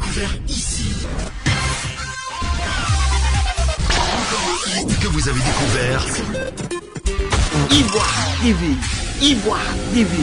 découvert ici. Que vous avez découvert Ivoire TV. Ivoire TV.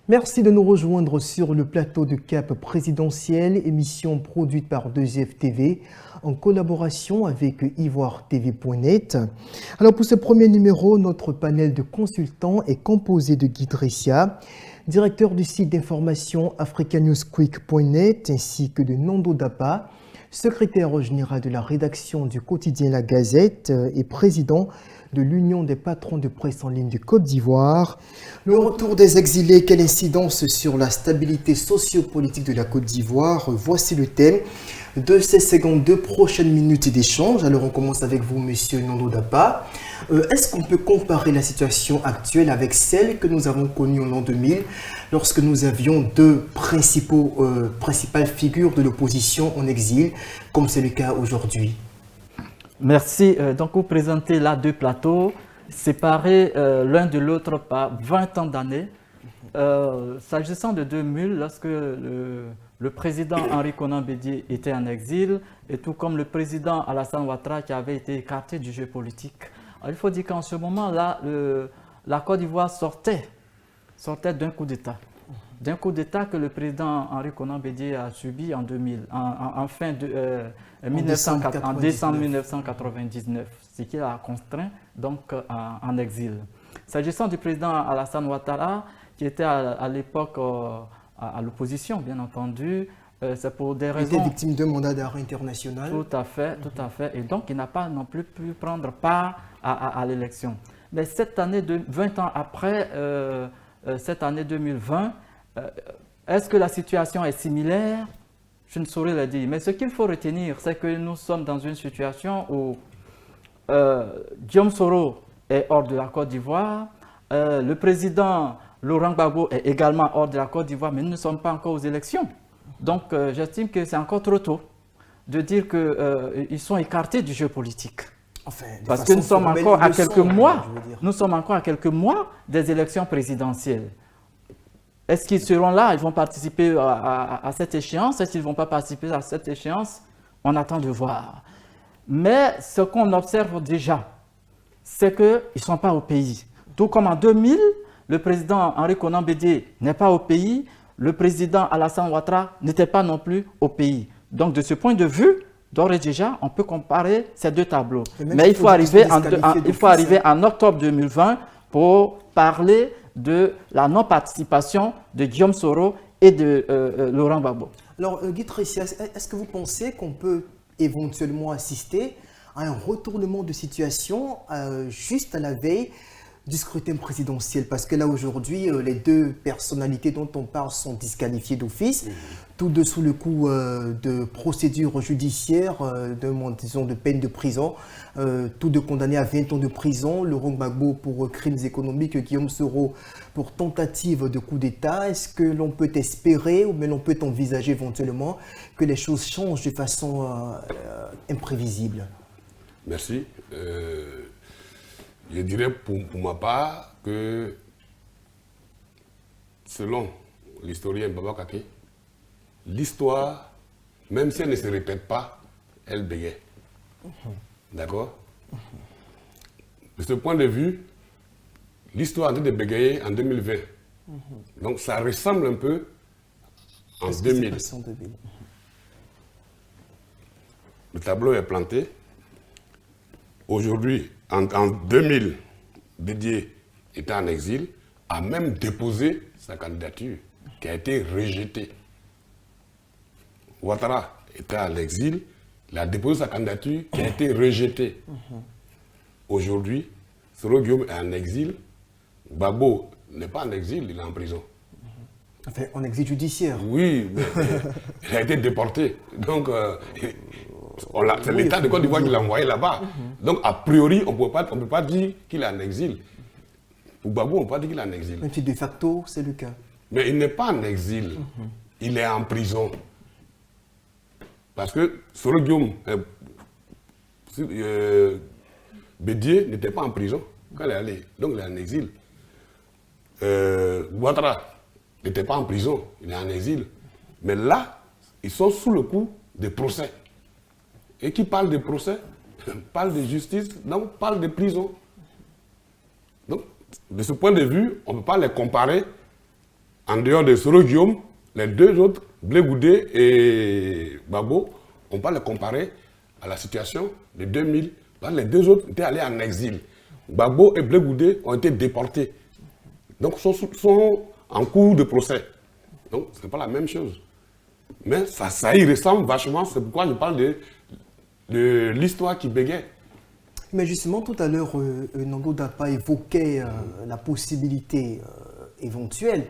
Merci de nous rejoindre sur le plateau de Cap Présidentiel, émission produite par 2F TV en collaboration avec ivoiretv.net. Alors pour ce premier numéro, notre panel de consultants est composé de Guy Dressia, directeur du site d'information africanewsquick.net, ainsi que de Nando Dapa, secrétaire général de la rédaction du quotidien La Gazette et président de l'Union des patrons de presse en ligne de Côte d'Ivoire. Le retour des exilés, quelle incidence sur la stabilité sociopolitique de la Côte d'Ivoire? Voici le thème de ces 52 prochaines minutes d'échange. Alors on commence avec vous, monsieur Nando Dapa. Est-ce qu'on peut comparer la situation actuelle avec celle que nous avons connue en l'an 2000, lorsque nous avions deux principales figures de l'opposition en exil, comme c'est le cas aujourd'hui? Merci. Donc, vous présentez là deux plateaux séparés l'un de l'autre par 20 ans d'années. S'agissant de 2000, lorsque le président Henri Konan Bédié était en exil, et tout comme le président Alassane Ouattara qui avait été écarté du jeu politique. Alors, il faut dire qu'en ce moment-là, la Côte d'Ivoire sortait d'un coup d'État. D'un coup d'État que le président Henri Konan Bédié a subi en 2000, en décembre 1999, ce qui l'a contraint donc en exil. S'agissant du président Alassane Ouattara, qui était à l'époque à l'opposition, bien entendu, c'est pour des raisons... Il était victime d'un mandat d'arrêt international. Tout à fait, tout à fait. Et donc, il n'a pas non plus pu prendre part à l'élection. Mais cette année, 20 ans après, cette année 2020, est-ce que la situation est similaire? Je ne saurais le dire. Mais ce qu'il faut retenir, c'est que nous sommes dans une situation où Guillaume Soro est hors de la Côte d'Ivoire, le président Laurent Gbagbo est également hors de la Côte d'Ivoire, mais nous ne sommes pas encore aux élections. Donc j'estime que c'est encore trop tôt de dire qu'ils sont écartés du jeu politique. Enfin, parce que nous sommes encore à quelques mois, des élections présidentielles. Est-ce qu'ils seront là? Ils vont participer à cette échéance? Est-ce qu'ils ne vont pas participer à cette échéance? On attend de voir. Mais ce qu'on observe déjà, c'est qu'ils ne sont pas au pays. Tout comme en 2000, le président Henri Konan Bédié n'est pas au pays, le président Alassane Ouattara n'était pas non plus au pays. Donc de ce point de vue, d'ores et déjà, on peut comparer ces deux tableaux. Mais il faut arriver en octobre 2020 pour parler de la non-participation de Guillaume Soro et de Laurent Gbagbo. Alors, Guy Dressia, est-ce que vous pensez qu'on peut éventuellement assister à un retournement de situation juste à la veille du scrutin présidentiel? Parce que là, aujourd'hui, les deux personnalités dont on parle sont disqualifiées d'office, tous deux sous le coup de procédures judiciaires, disons, de peine de prison, tous deux condamnés à 20 ans de prison, Laurent Gbagbo pour crimes économiques, Guillaume Soro pour tentative de coup d'État. Est-ce que l'on peut espérer, ou l'on peut envisager éventuellement que les choses changent de façon imprévisible? Merci. Je dirais pour ma part que, selon l'historien Baba Kaké, l'histoire, même si elle ne se répète pas, elle bégaye. D'accord? De ce point de vue, l'histoire a été de bégayer en 2020. Donc ça ressemble un peu en 2000. Le tableau est planté. Aujourd'hui, en 2000, Bédié était en exil, a même déposé sa candidature, qui a été rejetée. Ouattara était à l'exil, il a déposé sa candidature, qui a été rejetée. Aujourd'hui, Soro Guillaume est en exil, Gbagbo n'est pas en exil, il est en prison. Enfin, en exil judiciaire. Oui, mais il a été déporté. Donc, c'est l'État de Côte d'Ivoire qui l'a envoyé là-bas. Donc, a priori, on ne peut pas dire qu'il est en exil. Pour Gbagbo, on ne peut pas dire qu'il est en exil. Même si de facto, c'est le cas. Mais il n'est pas en exil. Il est en prison. Parce que Soro Guillaume Bédié n'était pas en prison quand il est allé. Donc, il est en exil. Ouattara n'était pas en prison. Il est en exil. Mais là, ils sont sous le coup des procès. Et qui parle de procès, parle de justice, donc parle de prison. Donc, de ce point de vue, on ne peut pas les comparer. En dehors de Soro Guillaume, les deux autres, Blé Goudé et Gbagbo, on ne peut pas les comparer à la situation de 2000. Là, les deux autres étaient allés en exil. Gbagbo et Blé Goudé ont été déportés. Donc, sont en cours de procès. Donc, ce n'est pas la même chose. Mais ça y ressemble vachement. C'est pourquoi je parle de l'histoire qui bégaye. Mais justement, tout à l'heure, Nando Dapa évoquait la possibilité éventuelle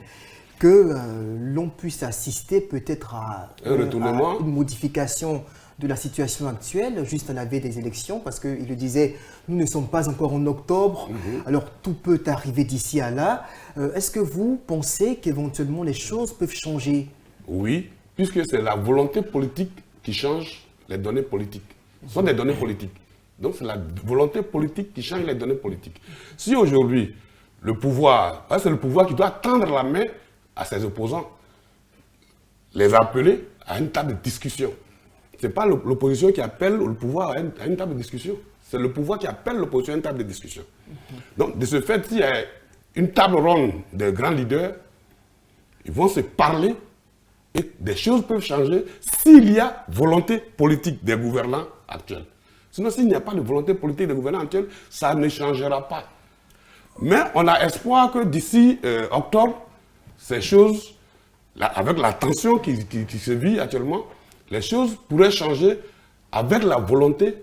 que l'on puisse assister peut-être à une modification de la situation actuelle, juste à la veille des élections, parce qu'il le disait, nous ne sommes pas encore en octobre, alors tout peut arriver d'ici à là. Est-ce que vous pensez qu'éventuellement les choses peuvent changer? Oui, puisque c'est la volonté politique qui change les données politiques. Ce sont des données politiques. Donc c'est la volonté politique qui change les données politiques. Si aujourd'hui, le pouvoir, c'est le pouvoir qui doit tendre la main à ses opposants, les appeler à une table de discussion. Ce n'est pas l'opposition qui appelle le pouvoir à une table de discussion. C'est le pouvoir qui appelle l'opposition à une table de discussion. Donc, de ce fait, s'il y a une table ronde de grands leaders, ils vont se parler et des choses peuvent changer s'il y a volonté politique des gouvernants actuels. Sinon, s'il n'y a pas de volonté politique des gouvernants actuels, ça ne changera pas. Mais on a espoir que d'ici octobre, ces choses, avec la tension qui se vit actuellement, les choses pourraient changer avec la volonté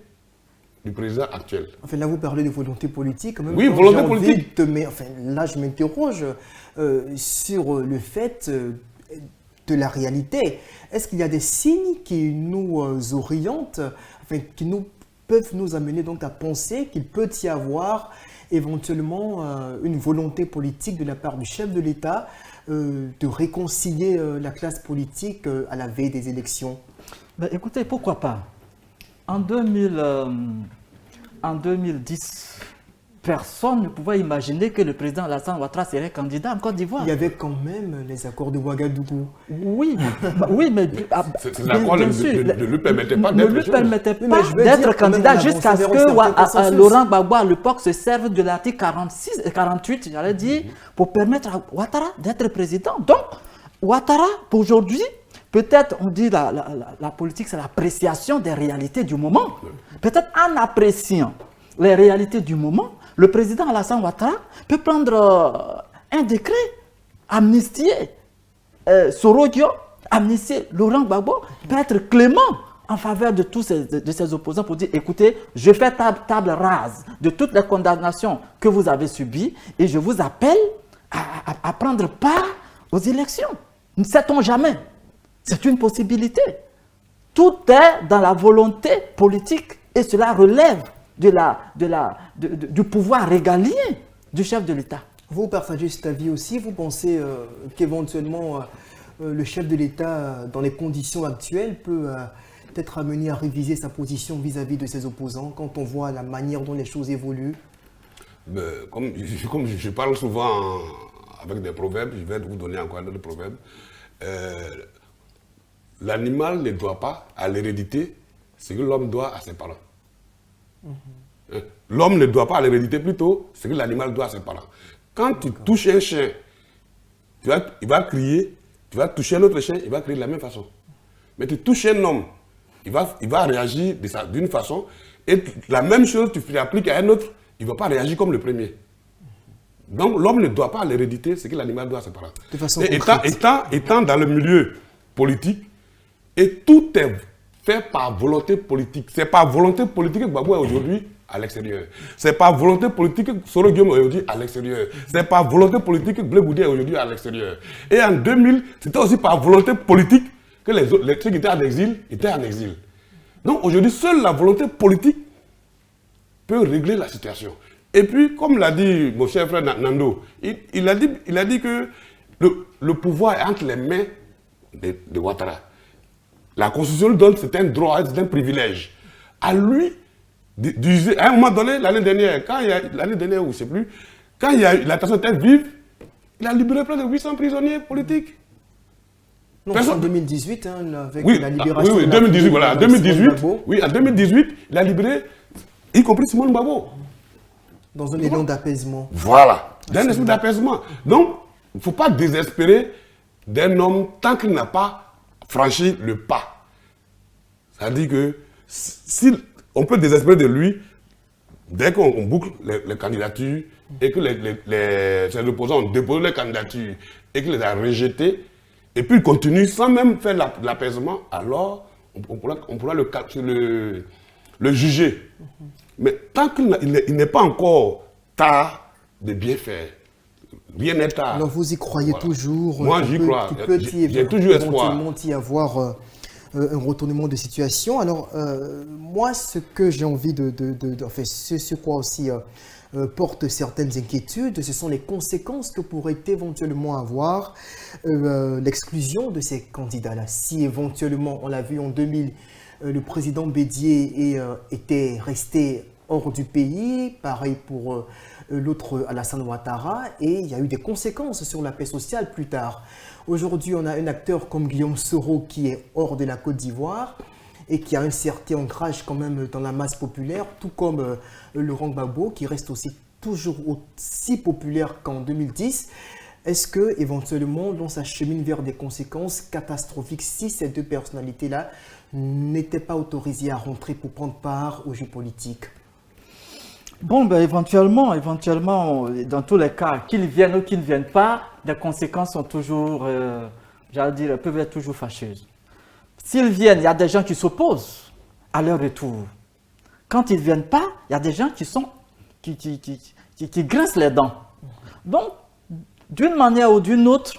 du président actuel. Enfin, là, vous parlez de volonté politique. Même oui, volonté politique. Là, je m'interroge sur le fait de la réalité. Est-ce qu'il y a des signes qui nous orientent, qui peuvent nous amener donc à penser qu'il peut y avoir éventuellement une volonté politique de la part du chef de l'État de réconcilier la classe politique à la veille des élections? Ben, écoutez, pourquoi pas? En 2010, personne ne pouvait imaginer que le président Alassane Ouattara serait candidat en Côte d'Ivoire. Il y avait quand même les accords de Ouagadougou. Oui, oui, mais l'accord ne lui permettait pas d'être candidat jusqu'à ce que Laurent Gbagbo à l'époque se serve de l'article 46 et 48, j'allais dire, pour permettre à Ouattara d'être président. Donc, Ouattara, pour aujourd'hui, peut-être on dit la politique, c'est l'appréciation des réalités du moment. Peut-être en appréciant les réalités du moment, le président Alassane Ouattara peut prendre un décret, amnistier Soro Guillaume, amnistier Laurent Gbagbo, peut être clément en faveur de tous ses opposants pour dire, écoutez, je fais table rase de toutes les condamnations que vous avez subies et je vous appelle à prendre part aux élections. Ne sait-on jamais? C'est une possibilité. Tout est dans la volonté politique et cela relève du pouvoir régalien du chef de l'État. Vous partagez cet avis aussi? Vous pensez qu'éventuellement le chef de l'État, dans les conditions actuelles, peut être amené à réviser sa position vis-à-vis de ses opposants quand on voit la manière dont les choses évoluent? Comme je parle souvent avec des proverbes, je vais vous donner encore un autre proverbe. L'animal ne doit pas à l'hérédité ce que l'homme doit à ses parents. L'homme ne doit pas à l'hérédité plutôt ce que l'animal doit à ses parents. Quand tu touches un chien, il va crier, tu vas toucher un autre chien, il va crier de la même façon. Mais tu touches un homme, il va réagir d'une façon, et la même chose, tu l'appliques à un autre, il ne va pas réagir comme le premier. Donc l'homme ne doit pas à l'hérédité ce que l'animal doit à ses parents. De façon étant dans le milieu politique, et tout est fait par volonté politique. C'est par volonté politique que Gbagbo est aujourd'hui à l'extérieur. C'est par volonté politique que Soro Guillaume est aujourd'hui à l'extérieur. C'est par volonté politique que Blé Goudé est aujourd'hui à l'extérieur. Et en 2000, c'était aussi par volonté politique que ceux qui étaient en exil étaient en exil. Donc aujourd'hui, seule la volonté politique peut régler la situation. Et puis, comme l'a dit mon cher frère Nando, il a dit que le pouvoir est entre les mains de Ouattara. La Constitution lui donne certains droits, certains privilèges. À lui, à un moment donné, l'année dernière, ou je ne sais plus, quand la tension était vive, il a libéré près de 800 prisonniers politiques. Non, en 2018, hein, avec oui, la libération. Oui, 2018, voilà. En 2018, il a libéré, y compris Simone Gbagbo. Dans un élan d'apaisement. Voilà, dans un esprit d'apaisement. Donc, il ne faut pas désespérer d'un homme tant qu'il n'a pas franchi le pas. C'est-à-dire que si on peut désespérer de lui dès qu'on boucle les candidatures et que les opposants ont déposé les candidatures et qu'il les a rejetées, et puis il continue sans même faire l'apaisement, alors on pourra le juger. Mais tant qu'il n'est pas encore tard de bien faire, rien n'est tard. Alors vous y croyez toujours? Moi j'y crois, j'ai toujours espoir. Éventuellement y avoir un retournement de situation. Alors moi ce que j'ai envie enfin, ce quoi aussi porte certaines inquiétudes, ce sont les conséquences que pourrait éventuellement avoir l'exclusion de ces candidats-là. Si éventuellement, on l'a vu en 2000, le président Bédié était resté hors du pays, pareil pour l'autre Alassane Ouattara, et il y a eu des conséquences sur la paix sociale plus tard. Aujourd'hui, on a un acteur comme Guillaume Soro qui est hors de la Côte d'Ivoire et qui a un certain ancrage quand même dans la masse populaire, tout comme Laurent Gbagbo qui reste toujours aussi populaire qu'en 2010. Est-ce que éventuellement, on s'achemine vers des conséquences catastrophiques si ces deux personnalités-là n'étaient pas autorisées à rentrer pour prendre part au jeu politique? Bon, ben éventuellement, dans tous les cas, qu'ils viennent ou qu'ils ne viennent pas, les conséquences sont toujours, j'allais dire, peuvent être toujours fâcheuses. S'ils viennent, il y a des gens qui s'opposent à leur retour. Quand ils ne viennent pas, il y a des gens qui grincent les dents. Donc, d'une manière ou d'une autre,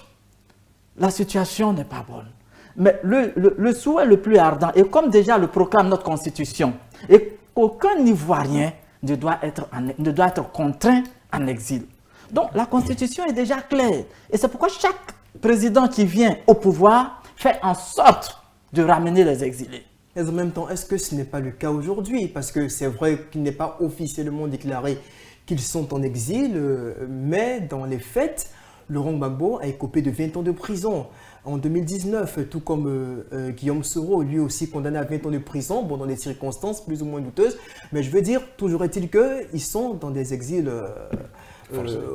la situation n'est pas bonne. Mais le souhait le plus ardent, et comme déjà le proclame notre Constitution, et qu'aucun Ivoirien ne doit être contraint en exil. Donc, la Constitution est déjà claire. Et c'est pourquoi chaque président qui vient au pouvoir fait en sorte de ramener les exilés. Et en même temps, est-ce que ce n'est pas le cas aujourd'hui? Parce que c'est vrai qu'il n'est pas officiellement déclaré qu'ils sont en exil, mais dans les faits, Laurent Gbagbo a écopé de 20 ans de prison en 2019, tout comme Guillaume Soro, lui aussi condamné à 20 ans de prison, bon, dans des circonstances plus ou moins douteuses. Mais je veux dire, toujours est-il qu'ils sont dans des exils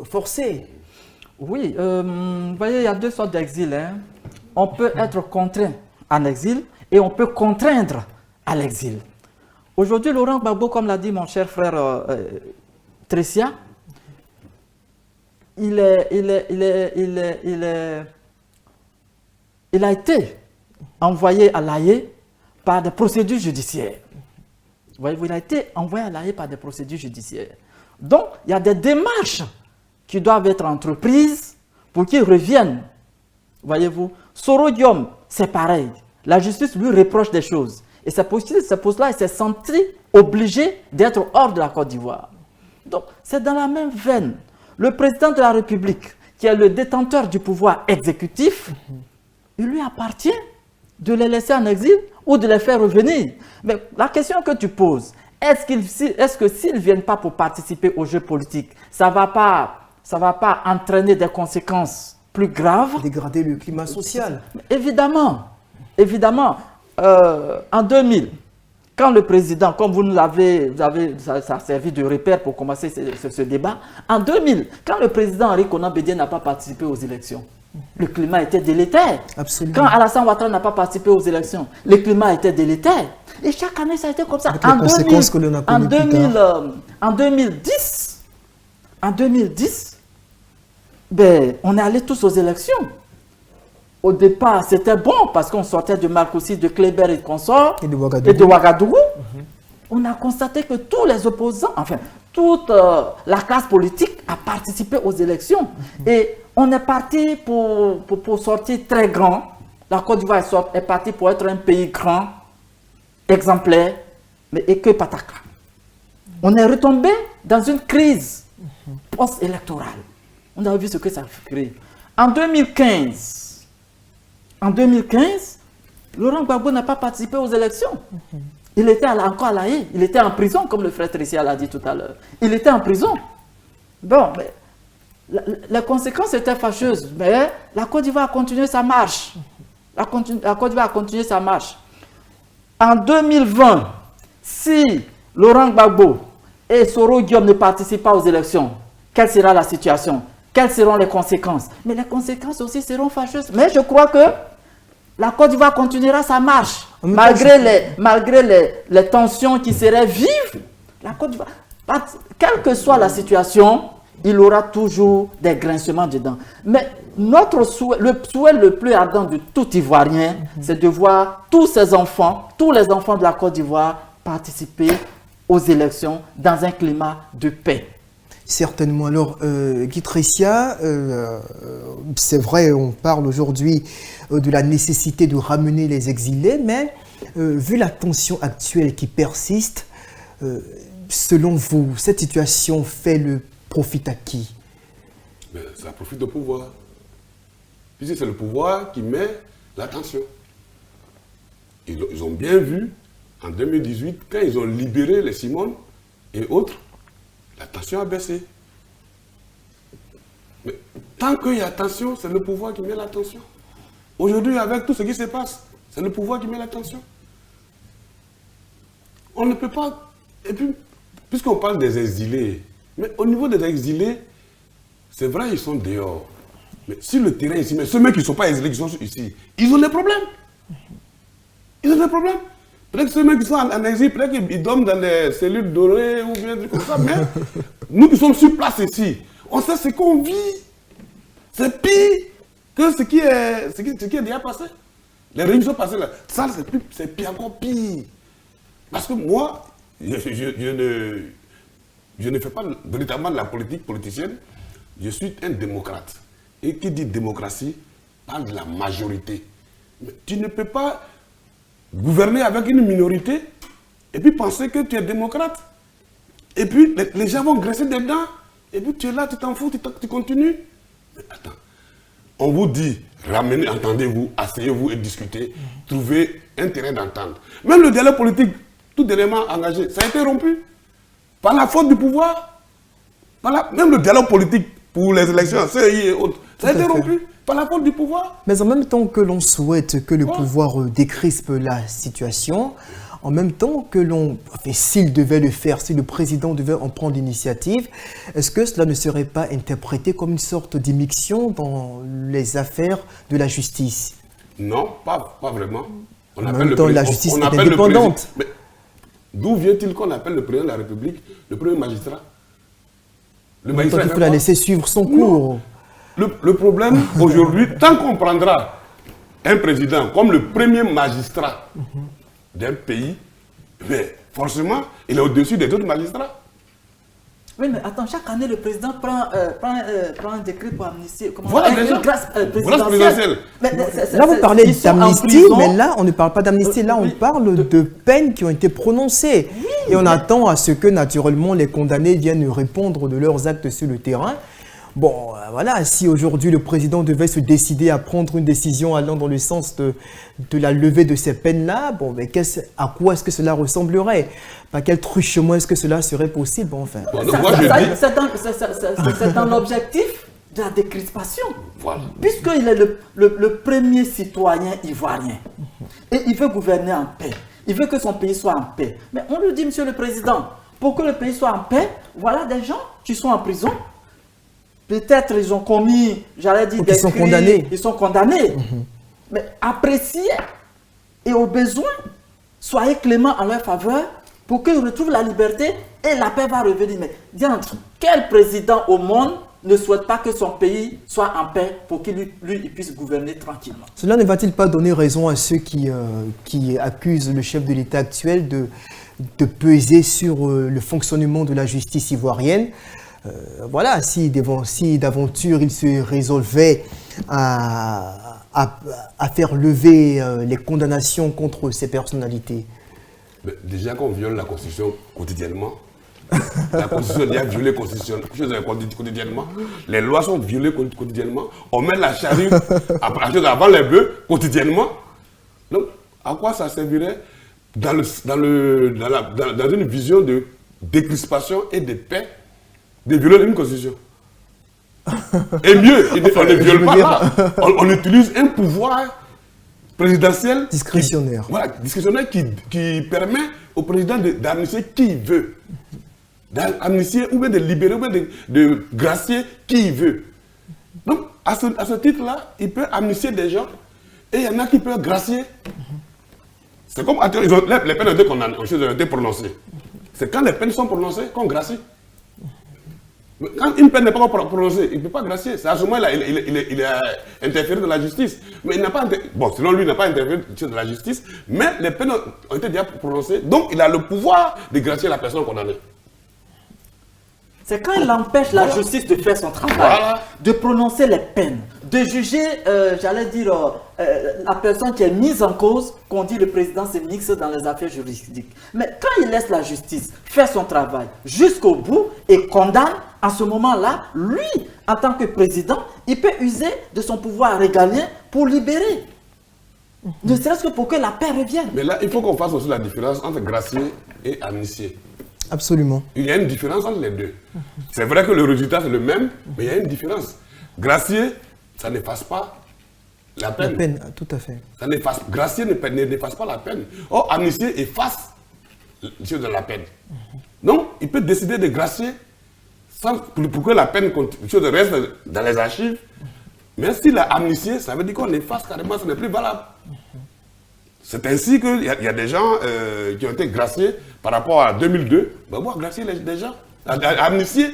forcés. Oui, vous voyez, il y a deux sortes d'exil. Hein. On peut être contraint en exil et on peut contraindre à l'exil. Aujourd'hui, Laurent Gbagbo, comme l'a dit mon cher frère Tressia, il a été envoyé à l'Haye par des procédures judiciaires. Voyez-vous, il a été envoyé à l'Haye par des procédures judiciaires. Donc, il y a des démarches qui doivent être entreprises pour qu'il revienne. Voyez-vous, Soro Diom, c'est pareil. La justice lui reproche des choses. Et c'est pour cela qu'il s'est senti obligé d'être hors de la Côte d'Ivoire. Donc, c'est dans la même veine. Le président de la République, qui est le détenteur du pouvoir exécutif, il lui appartient de les laisser en exil ou de les faire revenir. Mais la question que tu poses, est-ce que s'ils ne viennent pas pour participer au jeu politique, ça ne va pas entraîner des conséquences plus graves? Dégrader le climat social. Évidemment. En 2000, quand le président, comme vous nous l'avez, ça a servi de repère pour commencer ce débat, en 2000, quand le président Henri Konan Bédié n'a pas participé aux élections, le climat était délétère. Absolument. Quand Alassane Ouattara n'a pas participé aux élections, le climat était délétère. Et chaque année, ça a été comme ça. Avec les conséquences que l'on a connues plus tard. En 2010, ben, on est allés tous aux élections. Au départ, c'était bon parce qu'on sortait de Marcoussis, de Kléber et de consorts, et de Ouagadougou. On a constaté que tous les opposants, enfin, toute la classe politique a participé aux élections. Et on est parti pour sortir très grand. La Côte d'Ivoire est partie pour être un pays grand, exemplaire, mais et que pataka. On est retombé dans une crise post-électorale. On a vu ce que ça crée. En 2015, Laurent Gbagbo n'a pas participé aux élections. Il était encore à La Haye. Il était en prison, comme le frère Tricia l'a dit tout à l'heure. Il était en prison. Bon, mais les conséquences étaient fâcheuses, mais la Côte d'Ivoire a continué sa marche. La Côte d'Ivoire a continué sa marche. En 2020, si Laurent Gbagbo et Soro Guillaume ne participent pas aux élections, quelle sera la situation? Quelles seront les conséquences? Mais les conséquences aussi seront fâcheuses. Mais je crois que la Côte d'Ivoire continuera sa marche. Malgré les tensions qui seraient vives, la Côte d'Ivoire, quelle que soit la situation, il aura toujours des grincements dedans. Mais notre souhait, le souhait le plus ardent de tout Ivoirien, c'est de voir tous les enfants de la Côte d'Ivoire participer aux élections dans un climat de paix. Certainement. Alors, Guy Tricia, c'est vrai, on parle aujourd'hui de la nécessité de ramener les exilés, mais vu la tension actuelle qui persiste, selon vous, cette situation fait le profit à qui? Mais ça profite au pouvoir. Puisque c'est le pouvoir qui met la tension. Ils ont bien vu, en 2018, quand ils ont libéré les Simone et autres, la tension a baissé. Mais tant qu'il y a tension, c'est le pouvoir qui met la tension. Aujourd'hui, avec tout ce qui se passe, c'est le pouvoir qui met la tension. On ne peut pas... Et puis, puisqu'on parle des exilés, mais au niveau des exilés, c'est vrai, ils sont dehors. Mais sur le terrain ici, mais ceux qui ne sont pas exilés, qui sont ici, ils ont des problèmes. Ils ont des problèmes. Peut-être que ceux qui sont en exil, peut-être qu'ils dorment dans des cellules dorées ou bien des trucs comme ça, mais nous qui sommes sur place ici, on sait ce qu'on vit. C'est pire que ce qui est déjà passé. Les réunions sont passées là. Ça, c'est pire, encore pire. Parce que moi, je ne fais pas véritablement de la politique politicienne. Je suis un démocrate. Et qui dit démocratie parle de la majorité. Mais tu ne peux pas gouverner avec une minorité et puis penser que tu es démocrate. Et puis les gens vont graisser des dents. Et puis tu es là, tu t'en fous, tu continues. Mais attends, on vous dit, ramenez, entendez-vous, asseyez-vous et discutez, trouvez un terrain d'entente. Même le dialogue politique, tout dernièrement engagé, ça a été rompu par la faute du pouvoir. Même le dialogue politique pour les élections, CEI et autres, ça a été rompu par la faute du pouvoir. Mais en même temps que l'on souhaite que le pouvoir décrispe la situation, en même temps que l'on, s'il devait le faire, si le président devait en prendre l'initiative, est-ce que cela ne serait pas interprété comme une sorte d'immixtion dans les affaires de la justice? Non, pas vraiment. En même temps, la justice est indépendante. D'où vient-il qu'on appelle le président de la République le premier magistrat? Le magistrat, il faut la laisser suivre son cours. Le problème aujourd'hui, tant qu'on prendra un président comme le premier magistrat d'un pays, mais forcément, il est au-dessus des autres magistrats. Oui, mais attends, chaque année, le président prend un décret pour amnistier. Voilà, déjà. Grâce présidentielle. Là, vous parlez d'amnistie, mais là, on ne parle pas d'amnistie. Là, on parle de peines qui ont été prononcées. Oui, et on attend à ce que, naturellement, les condamnés viennent répondre de leurs actes sur le terrain. Bon, voilà, si aujourd'hui le président devait se décider à prendre une décision allant dans le sens de la levée de ces peines-là, bon, mais à quoi est-ce que cela ressemblerait? Par quel truchement est-ce que cela serait possible, enfin? C'est dans l'objectif de la décrispation. Voilà. Puisqu'il est le premier citoyen ivoirien et il veut gouverner en paix, il veut que son pays soit en paix. Mais on lui dit, monsieur le président, pour que le pays soit en paix, voilà des gens qui sont en prison. Peut-être ils ont commis, j'allais dire, des crimes. Ils sont condamnés. Mais appréciez et au besoin, soyez clément en leur faveur pour qu'ils retrouvent la liberté et la paix va revenir. Mais diantre, quel président au monde ne souhaite pas que son pays soit en paix pour qu'il lui puisse gouverner tranquillement? Cela ne va-t-il pas donner raison à ceux qui accusent le chef de l'État actuel de peser sur le fonctionnement de la justice ivoirienne? Voilà, si d'aventure il se résolvait à faire lever les condamnations contre ces personnalités. Mais déjà qu'on viole la Constitution quotidiennement, La Constitution est violée quotidiennement. Les lois sont violées quotidiennement. On met la charrue avant les bœufs quotidiennement. Donc, à quoi ça servirait dans une vision de décrispation et de paix de violer une Constitution? Et mieux, on ne viole pas là. On utilise un pouvoir présidentiel discrétionnaire. Voilà, discrétionnaire qui permet au président d'amnistier qui il veut. D'amnistier ou bien de libérer ou bien de gracier qui il veut. Donc, à ce titre-là, il peut amnistier des gens et il y en a qui peuvent gracier. C'est comme les peines ont été prononcées. C'est quand les peines sont prononcées qu'on gracie. Quand une peine n'est pas prononcée, il ne peut pas gracier. C'est à ce moment-là il a interféré dans la justice. Mais il n'a pas sinon lui, il n'a pas interféré dans la justice, mais les peines ont été déjà prononcées, donc il a le pouvoir de gracier la personne condamnée. C'est quand il empêche la justice de faire son travail, de prononcer les peines, de juger, j'allais dire, la personne qui est mise en cause, qu'on dit le président se mixe dans les affaires juridiques. Mais quand il laisse la justice faire son travail jusqu'au bout et condamne, à ce moment-là, lui, en tant que président, il peut user de son pouvoir régalien pour libérer. Ne serait-ce que pour que la paix revienne. Mais là, il faut qu'on fasse aussi la différence entre gracier et amnistier. Absolument. Il y a une différence entre les deux. C'est vrai que le résultat c'est le même, mais il y a une différence. Gracier, ça n'efface pas la peine. La peine, tout à fait. Gracier n'efface pas la peine. Or, amnistier efface de la peine. Donc, il peut décider de gracier pour que la peine reste dans les archives. Mais s'il a amnistié, ça veut dire qu'on efface carrément, ce n'est plus valable. C'est ainsi qu'il y a des gens qui ont été graciés par rapport à 2002. Ben, on va gracier des gens. Amnistier,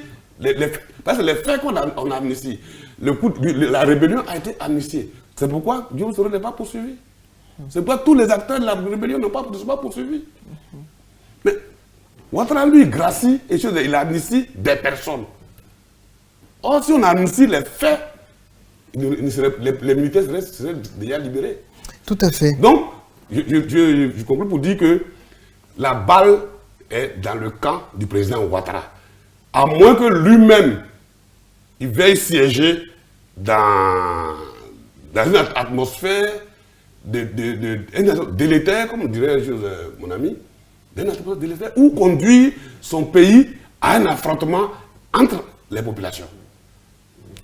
parce que les faits qu'on a amnistiés, la rébellion a été amnistiée. C'est pourquoi Dieu n'est pas poursuivi. C'est pourquoi tous les acteurs de la rébellion ne sont pas poursuivis. Mais Ouattara, lui, gracie et il amnistie des personnes. Or, si on amnistie les faits, les militaires seraient déjà libérés. Tout à fait. Donc, je conclue pour dire que la balle est dans le camp du président Ouattara. À moins que lui-même, il veuille siéger dans une atmosphère délétère, comme dirait mon ami, délétère, ou conduire son pays à un affrontement entre les populations.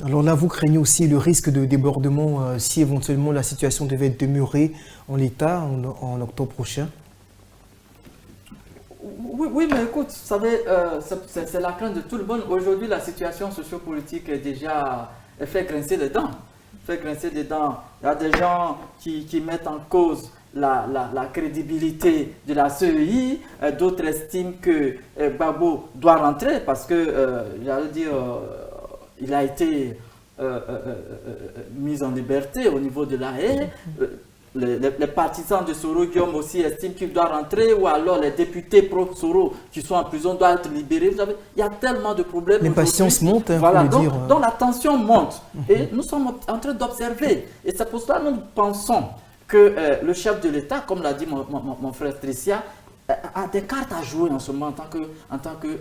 Alors là, vous craignez aussi le risque de débordement si éventuellement la situation devait demeurer en l'état en octobre prochain? Oui, mais écoute, vous savez, c'est la crainte de tout le monde. Aujourd'hui, la situation sociopolitique est déjà fait grincer les dents. Il y a des gens qui mettent en cause la crédibilité de la CEI. D'autres estiment que Gbagbo doit rentrer parce que, j'allais dire, il a été mis en liberté au niveau de la haie. Les partisans de Soro Guillaume aussi estiment qu'il doit rentrer, ou alors les députés pro-Soro qui sont en prison doivent être libérés. Vous savez, il y a tellement de problèmes. L'impatience monte, hein, voilà, faut le dire. Donc la tension monte. Et nous sommes en train d'observer. Et c'est pour cela que nous pensons que le chef de l'État, comme l'a dit mon frère Tricia, a des cartes à jouer en ce moment en tant que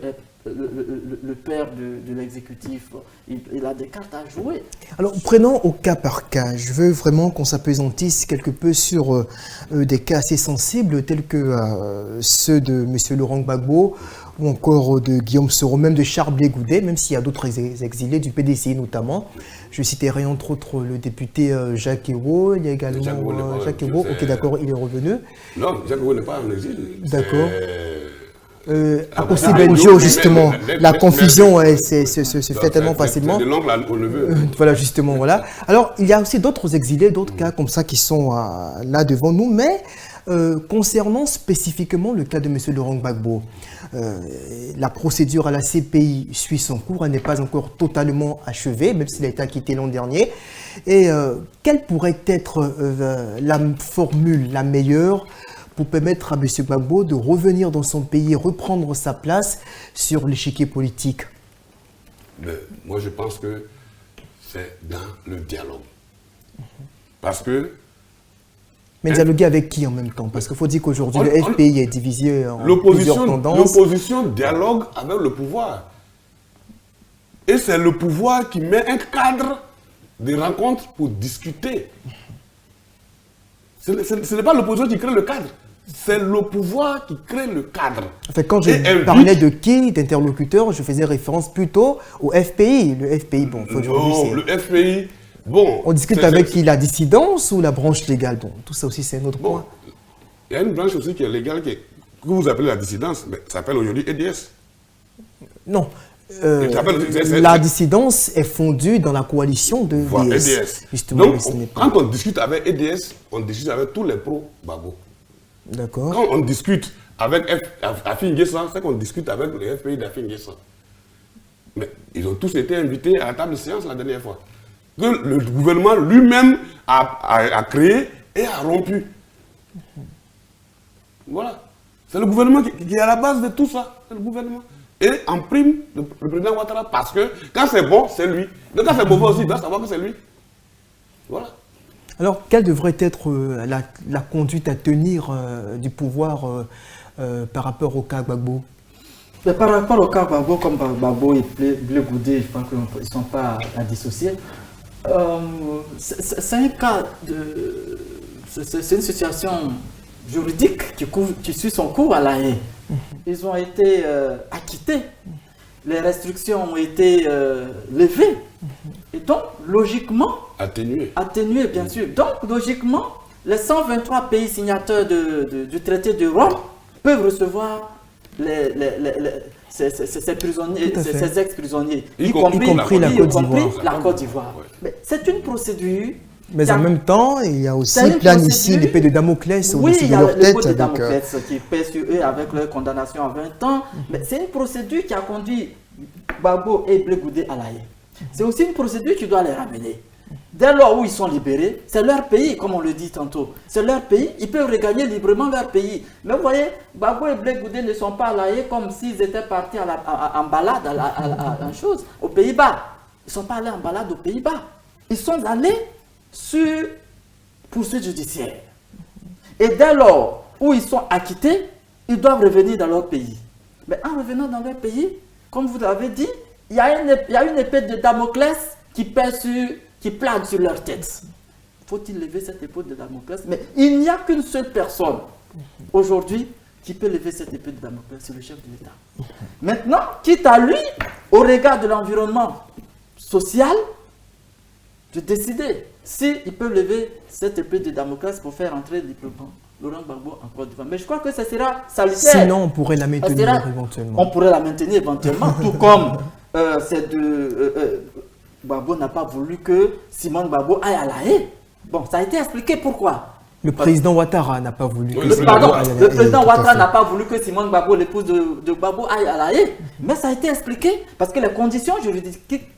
le père de l'exécutif. Il a des cartes à jouer. Alors, prenons au cas par cas. Je veux vraiment qu'on s'apesantisse quelque peu sur des cas assez sensibles tels que ceux de M. Laurent Gbagbo ou encore de Guillaume Soro, même de Charles Blé Goudet, même s'il y a d'autres exilés du PDCI notamment. Je citerai entre autres le député Jacques Ewo. Il y a également Jacques Ewo. Ok, d'accord, il est revenu. Non, Jacques Ewo n'est pas en exil. D'accord. Akossi Benjo, justement, la confusion se fait tellement facilement. C'est de l'oncle au neveu. Voilà, justement, voilà. Alors, il y a aussi d'autres exilés, d'autres cas comme ça qui sont là devant nous, mais concernant spécifiquement le cas de M. Laurent Gbagbo, la procédure à la CPI suit son cours, elle n'est pas encore totalement achevée, même s'il a été acquitté l'an dernier. Et quelle pourrait être la formule la meilleure pour permettre à M. Gbagbo de revenir dans son pays, reprendre sa place sur l'échiquier politique? Moi, je pense que c'est dans le dialogue. Parce que Mais dialoguer avec qui en même temps? Parce qu'il faut dire qu'aujourd'hui, le FPI est divisé en plusieurs l'opposition tendances. l'opposition dialogue avec le pouvoir. Et c'est le pouvoir qui met un cadre de rencontres pour discuter. Ce n'est pas l'opposition qui crée le cadre. C'est le pouvoir qui crée le cadre. En fait, quand je Et parlais de qui, d'interlocuteur, je faisais référence plutôt au FPI. Le FPI, bon, Non, le FPI, bon... On discute avec qui? La dissidence ou la branche légale? Bon, tout ça aussi, c'est un autre Bon, point. il y a une branche aussi qui est légale, que vous appelez la dissidence, mais ça s'appelle aujourd'hui EDS. Non. C'est- La dissidence est fondue dans la coalition de Voilà, EDS. EDS. Justement, Donc, mais ce n'est pas. quand on discute avec EDS, on discute avec tous les pro-Babo. D'accord. Quand on discute avec Afin Guessan, c'est qu'on discute avec le FPI d'Afin Guessan. Mais ils ont tous été invités à la table de séance la dernière fois. Que le gouvernement lui-même a créé et a rompu. Voilà. C'est le gouvernement qui est à la base de tout ça. C'est le gouvernement. Et en prime, le président Ouattara, parce que quand c'est bon, c'est lui. Donc quand c'est mauvais aussi, il doit savoir que c'est lui. Voilà. Alors, quelle devrait être la conduite à tenir du pouvoir par rapport au cas Gbagbo? Mais par rapport au cas Gbagbo, comme Gbagbo et Blé Goudé, je pense qu'ils ne sont pas à dissocier. C'est un cas de... C'est une situation juridique qui suit son cours à La Haye. Ils ont été acquittés. Les restrictions ont été levées. Et donc, logiquement... Atténuées, bien sûr. Donc, logiquement, les 123 pays signataires du traité de Rome peuvent recevoir ces prisonniers, ces ex-prisonniers, y compris la Côte d'Ivoire. Mais c'est une procédure. Mais en même temps, il y a aussi plane ici l'épée de Damoclès au-dessus de leur tête. Oui, il y a l'épée de Damoclès qui pèse sur eux avec leur condamnation à 20 ans. Mais c'est une procédure qui a conduit Gbagbo et Blé Goudé à La Haye. C'est aussi une procédure qui doit les ramener. Dès lors où ils sont libérés, c'est leur pays, comme on le dit tantôt. C'est leur pays, ils peuvent regagner librement leur pays. Mais vous voyez, Gbagbo et Blé Goudé ne sont pas à La Haye comme s'ils étaient partis en balade aux Pays-Bas. Ils ne sont pas allés en balade aux Pays-Bas. Ils sont allés sur poursuite judiciaire. Et dès lors où ils sont acquittés, ils doivent revenir dans leur pays. Mais en revenant dans leur pays, comme vous l'avez dit, il y a une épée de Damoclès qui plane sur leur tête. Faut-il lever cette épée de Damoclès? Mais il n'y a qu'une seule personne aujourd'hui qui peut lever cette épée de Damoclès, c'est le chef de l'État. Maintenant, quitte à lui, au regard de l'environnement social, de décider s'il peut lever cette épée de Damoclès pour faire entrer librement Laurent Gbagbo en Côte d'Ivoire. Mais je crois que ça sera salutaire. Sinon, on pourrait la maintenir éventuellement. On pourrait la maintenir éventuellement, tout comme Gbagbo n'a pas voulu que Simone Gbagbo aille à La Haye. Bon, ça a été expliqué pourquoi. Le président Ouattara n'a pas voulu. Le président Ouattara n'a pas voulu que Simone Gbagbo, l'épouse de Gbagbo, aille à La Haye. Mais ça a été expliqué parce que les conditions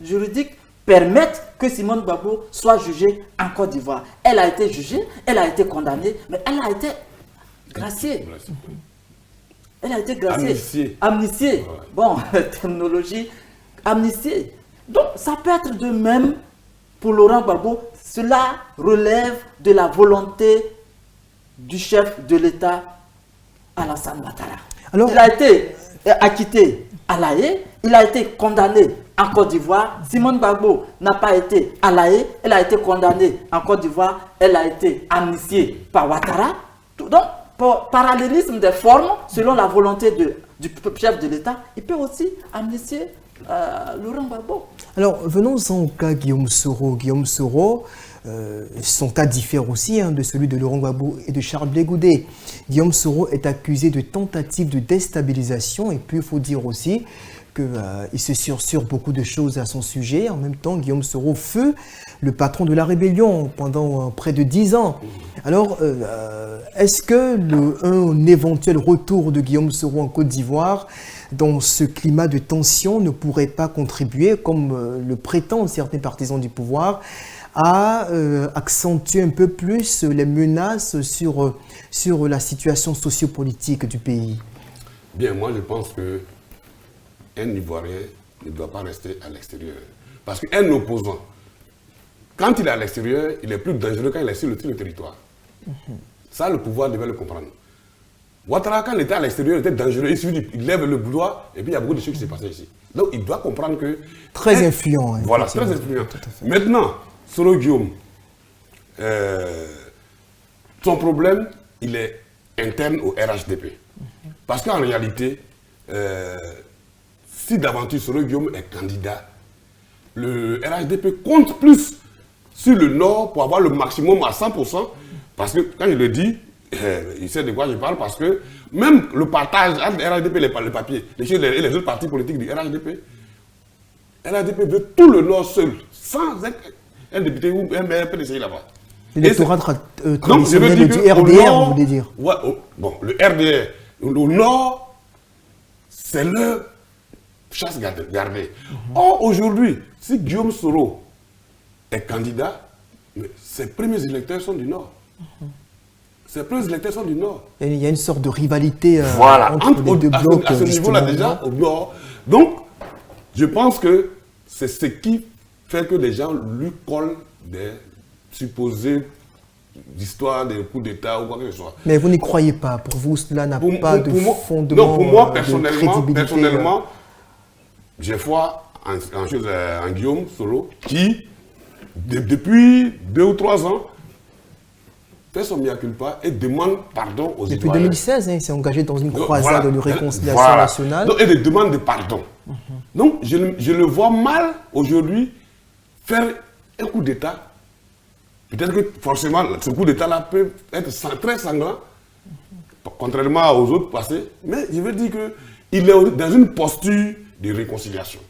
juridiques permettent que Simone Gbagbo soit jugée en Côte d'Ivoire. Elle a été jugée, elle a été condamnée, mais elle a été graciée. Elle a été graciée. Amnistiée. Ouais. Bon, terminologie, amnistiée. Donc, ça peut être de même pour Laurent Gbagbo. Cela relève de la volonté du chef de l'État, Alassane Ouattara. Alors, il a été acquitté à La Haye, il a été condamné en Côte d'Ivoire. Simone Gbagbo n'a pas été à La Haye, elle a été condamnée en Côte d'Ivoire, elle a été amnistiée par Ouattara. Donc, pour parallélisme des formes, selon la volonté du chef de l'État, il peut aussi amnistier Laurent Gbagbo. Alors, venons-en au cas Guillaume Soro. Guillaume Soro, son cas diffère aussi de celui de Laurent Gbagbo et de Charles Blé Goudé. Guillaume Soro est accusé de tentative de déstabilisation et puis il faut dire aussi qu'il se susurre beaucoup de choses à son sujet. En même temps, Guillaume Soro fut le patron de la rébellion pendant près de 10 ans. Alors, est-ce que un éventuel retour de Guillaume Soro en Côte d'Ivoire dans ce climat de tension ne pourrait pas contribuer, comme le prétendent certains partisans du pouvoir, à accentuer un peu plus les menaces sur la situation sociopolitique du pays? Bien, moi je pense que un Ivoirien ne doit pas rester à l'extérieur. Parce qu'un opposant, quand il est à l'extérieur, il est plus dangereux quand il est sur le territoire. Ça, le pouvoir devait le comprendre. Ouattara, quand il était à l'extérieur, il était dangereux. Il lève le doigt et puis il y a beaucoup de choses qui s'est passé ici. Donc il doit comprendre que... Très influent. Hein, voilà, très influent. Maintenant, Soro Guillaume, son problème, il est interne au RHDP. Parce qu'en réalité, si d'aventure Soro Guillaume est candidat, le RHDP compte plus sur le Nord pour avoir le maximum à 100%. Parce que quand je le dis, il sait de quoi je parle, parce que même le partage entre le RHDP et les papiers, et les autres partis politiques du RHDP veut tout le Nord seul, sans un député ou un PDCI là-bas. L'électorat traditionnel du RDR, vous voulez dire? Ouais, bon, le RDR, au Nord, c'est le chasse gardée. Or, aujourd'hui, si Guillaume Soro est candidat, ses premiers électeurs sont du Nord. Ses premiers électeurs sont du Nord. Et il y a une sorte de rivalité voilà, entre les deux blocs. À ce niveau-là déjà, au Nord. Donc, je pense que c'est ce qui fait que les gens lui collent des supposées histoires de coups d'État ou quoi que ce soit. Mais vous n'y croyez pas. Pour vous, cela n'a pas de fondement. Non, pour moi, personnellement, j'ai foi en Guillaume Soro qui, depuis 2 ou 3 ans, fait son mea culpa et demande pardon aux Depuis Ivoiriens. 2016, il s'est engagé dans une croisade de réconciliation nationale. Donc, et de demande de pardon. Donc, je le vois mal aujourd'hui faire un coup d'État. Peut-être que forcément, ce coup d'État-là peut être très sanglant, contrairement aux autres passés. Mais je veux dire qu'il est dans une posture de réconciliation.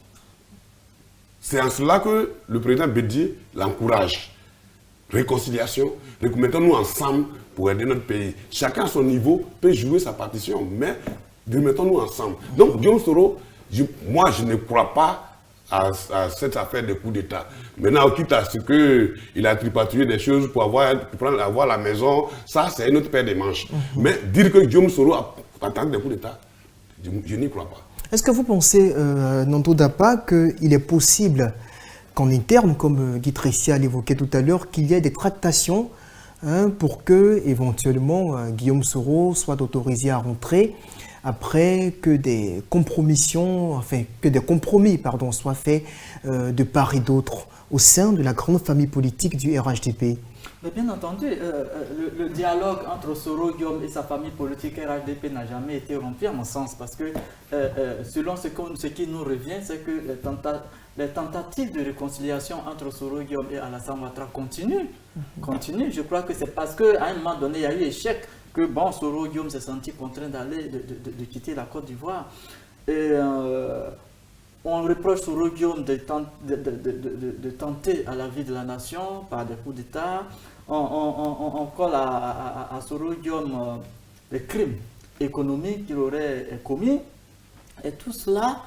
C'est en cela que le président Bédié l'encourage. Réconciliation, mettons-nous ensemble pour aider notre pays. Chacun à son niveau peut jouer sa partition, mais mettons-nous ensemble. Donc, Guillaume Soro, moi, je ne crois pas à cette affaire de coup d'État. Maintenant, quitte à ce qu'il a tripatouillé des choses pour avoir la maison, ça, c'est une autre paire de manches. Mais dire que Guillaume Soro a tenté des coups d'État, je n'y crois pas. Est-ce que vous pensez, Nando Dapa, qu'il est possible qu'en interne, comme Guy Tressia l'évoquait tout à l'heure, qu'il y ait des tractations pour que, éventuellement, Guillaume Soro soit autorisé à rentrer après que des compromis soient faits de part et d'autre au sein de la grande famille politique du RHDP? Mais bien entendu, le dialogue entre Soro Guillaume et sa famille politique RHDP n'a jamais été rompu à mon sens, parce que selon ce qui nous revient, c'est que les tentatives de réconciliation entre Soro Guillaume et Alassane Ouattara continuent. Je crois que c'est parce qu'à un moment donné, il y a eu échec que bon, Soro Guillaume s'est senti contraint de quitter la Côte d'Ivoire. Et on reproche Soro Guillaume de tenter à la vie de la nation par des coups d'État. On colle à Soro Guillaume les crimes économiques qu'il aurait commis. Et tout cela,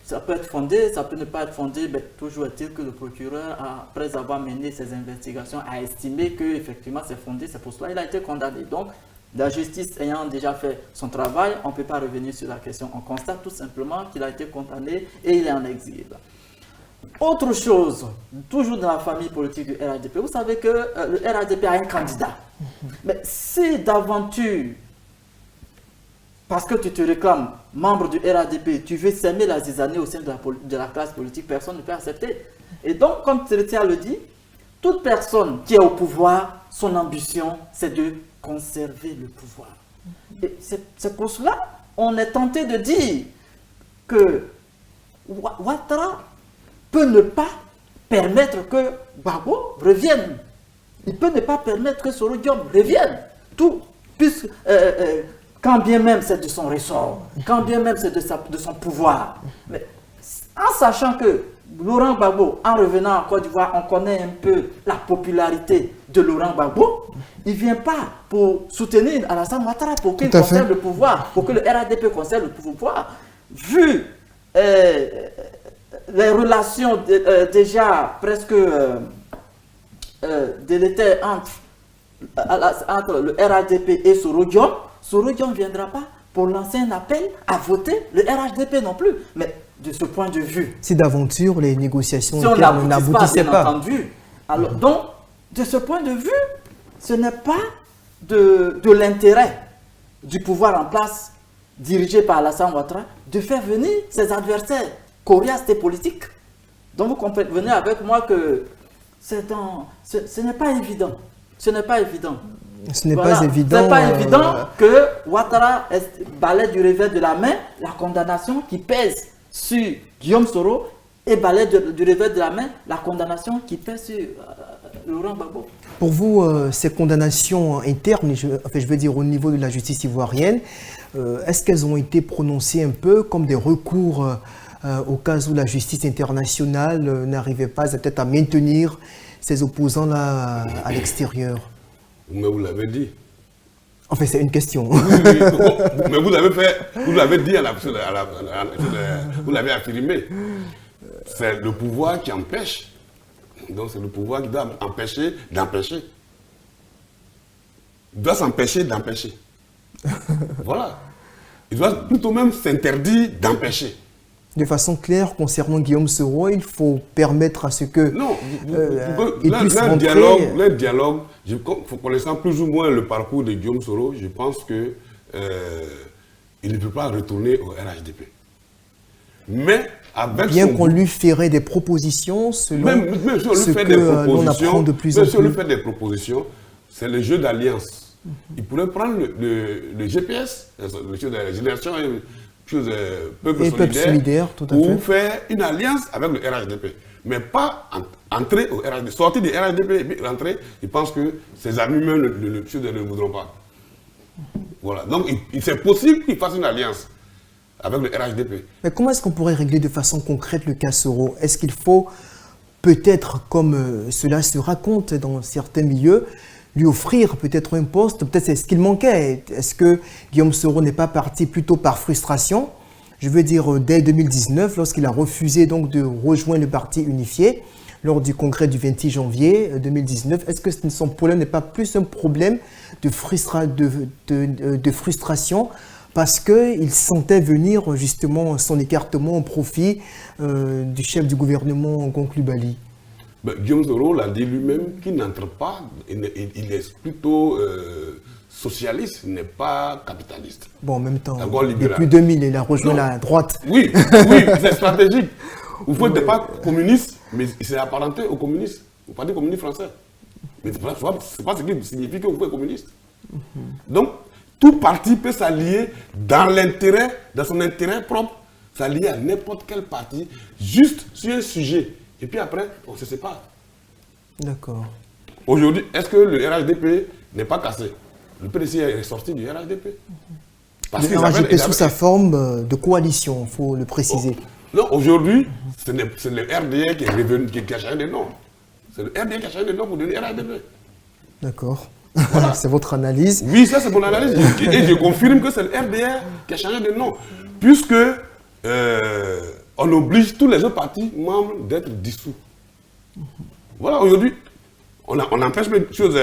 ça peut être fondé, ça peut ne pas être fondé, mais toujours est-il que le procureur, après avoir mené ses investigations, a estimé qu'effectivement c'est fondé, c'est pour cela qu'il a été condamné. Donc, la justice ayant déjà fait son travail, on ne peut pas revenir sur la question. On constate tout simplement qu'il a été condamné et il est en exil. Autre chose, toujours dans la famille politique du RHDP, vous savez que le RHDP a un candidat. Mais si d'aventure, parce que tu te réclames membre du RHDP, tu veux s'aimer la zizanie au sein de la classe politique, personne ne peut accepter. Et donc, comme Tressia le dit, toute personne qui est au pouvoir, son ambition, c'est de conserver le pouvoir. Et c'est pour cela on est tenté de dire que Ouattara peut ne pas permettre que Gbagbo revienne. Il peut ne pas permettre que Soro Guillaume revienne. Tout, puisque, quand bien même c'est de son ressort, quand bien même c'est de son pouvoir. Mais en sachant que Laurent Gbagbo, en revenant en Côte d'Ivoire, on connaît un peu la popularité de Laurent Gbagbo. Il ne vient pas pour soutenir Alassane Ouattara, pour qu'il conserve le pouvoir, pour que le RHDP conserve le pouvoir. Vu les relations déjà presque délétères entre le RHDP et Soro Guillaume ne viendra pas pour lancer un appel à voter le RHDP non plus. Mais de ce point de vue, si d'aventure les négociations n'aboutissaient pas, bien entendu, alors donc de ce point de vue, ce n'est pas de l'intérêt du pouvoir en place, dirigé par Alassane Ouattara, de faire venir ses adversaires coriaces et politiques. Donc vous comprenez avec moi que ce n'est pas évident. Ce n'est pas évident. Ce n'est pas évident. Ce n'est pas évident que Ouattara balaie du revers de la main la condamnation qui pèse sur Guillaume Soro et balaie du revers de la main la condamnation qui pèse sur Laurent Gbagbo. Pour vous, ces condamnations internes, je veux dire au niveau de la justice ivoirienne, est-ce qu'elles ont été prononcées un peu comme des recours au cas où la justice internationale n'arrivait pas peut-être à maintenir ses opposants-là à l'extérieur? Mais vous l'avez dit. Enfin, c'est une question. Oui, mais vous l'avez dit vous l'avez affirmé. C'est le pouvoir qui empêche. Donc c'est le pouvoir qui doit empêcher d'empêcher. Il doit s'empêcher d'empêcher. Voilà. Il doit plutôt même s'interdire d'empêcher. De façon claire, concernant Guillaume Soro, il faut permettre à ce que non, il puisse rentrer... leur dialogue, connaissant plus ou moins le parcours de Guillaume Soro, je pense que il ne peut pas retourner au RHDP. Mais avec bien qu'on lui ferait des propositions selon même si on lui ce fait que des propositions, l'on apprend de plus en même si on lui plus. fait des propositions, c'est le jeu d'alliance. Il pourrait prendre le GPS, le jeu de la génération peuple solidaire, tout à fait. ou faire une alliance avec le RHDP. Mais pas entrer au RHDP, sortir du RHDP et puis rentrer, il pense que ses amis même ne voudront pas. Voilà. Donc c'est possible qu'il fasse une alliance avec le RHDP. Mais comment est-ce qu'on pourrait régler de façon concrète le cas Soro? Est-ce qu'il faut peut-être, comme cela se raconte dans certains milieux, lui offrir peut-être un poste? Peut-être c'est ce qu'il manquait. Est-ce que Guillaume Soro n'est pas parti plutôt par frustration? Je veux dire, dès 2019, lorsqu'il a refusé donc de rejoindre le parti unifié, lors du congrès du 26 janvier 2019, est-ce que son problème n'est pas plus un problème de frustration parce qu'il sentait venir justement son écartement au profit du chef du gouvernement Conclubali? Guillaume Soro l'a dit lui-même qu'il n'entre pas, il est plutôt socialiste, il n'est pas capitaliste. Bon, en même temps, depuis 2000, il a rejoint la droite. Oui, c'est stratégique. Vous n'êtes pas communiste, mais c'est apparenté aux communistes. Vous parlez communiste français. Mais ce n'est pas ce qui signifie que vous êtes communiste. Donc, tout parti peut s'allier dans son intérêt propre, s'allier à n'importe quel parti, juste sur un sujet. Et puis après, on se sépare. D'accord. Aujourd'hui, est-ce que le RHDP n'est pas cassé? Le PDC est sorti du RHDP. Le RHDP sous sa forme de coalition, il faut le préciser. Non, aujourd'hui, c'est le RDR qui est revenu, qui a changé de nom. C'est le RDR qui a changé de nom pour devenir RHDP. D'accord. Voilà. C'est votre analyse. Oui, ça c'est mon analyse. Et je confirme que c'est le RDR qui a changé de nom. Puisque on oblige tous les autres partis membres d'être dissous. Voilà, aujourd'hui, on empêche même chose.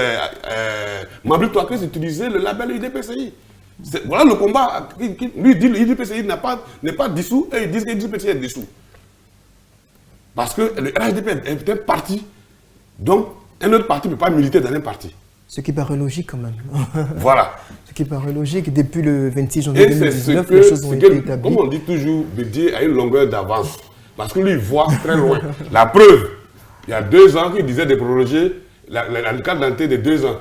Mabri Touakris d'utiliser le label UDPCI. Voilà le combat. Lui dit que l'UDPCI n'est pas dissous et ils disent que l'UDPCI est dissous. Parce que le RHDP est un parti, donc un autre parti ne peut pas militer dans un parti. Ce qui paraît logique quand même. Voilà. Ce qui paraît logique, depuis le 26 janvier 2019, les choses ont été établies. Comme on dit toujours, Bédier a une longueur d'avance. Parce que lui, il voit très loin. La preuve, il y a 2 ans qu'il disait de proroger la carte d'identité de 2 ans.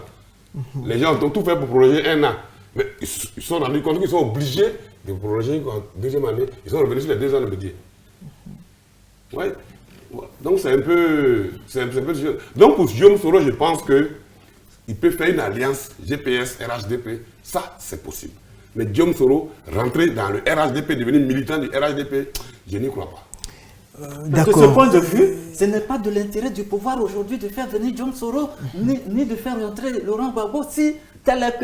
Les gens ont tout fait pour proroger 1 an. Mais ils se sont rendus compte qu'ils sont obligés de proroger en 2e année. Ils sont revenus sur les 2 ans de Bédier. Ouais. Donc c'est un peu... Donc pour Guillaume Soro, je pense que il peut faire une alliance GPS, RHDP, ça c'est possible. Mais Guillaume Soro, rentrer dans le RHDP, devenir militant du RHDP, je n'y crois pas. De ce point de vue, ce n'est pas de l'intérêt du pouvoir aujourd'hui de faire venir Guillaume Soro, ni de faire rentrer Laurent Gbagbo, si tel est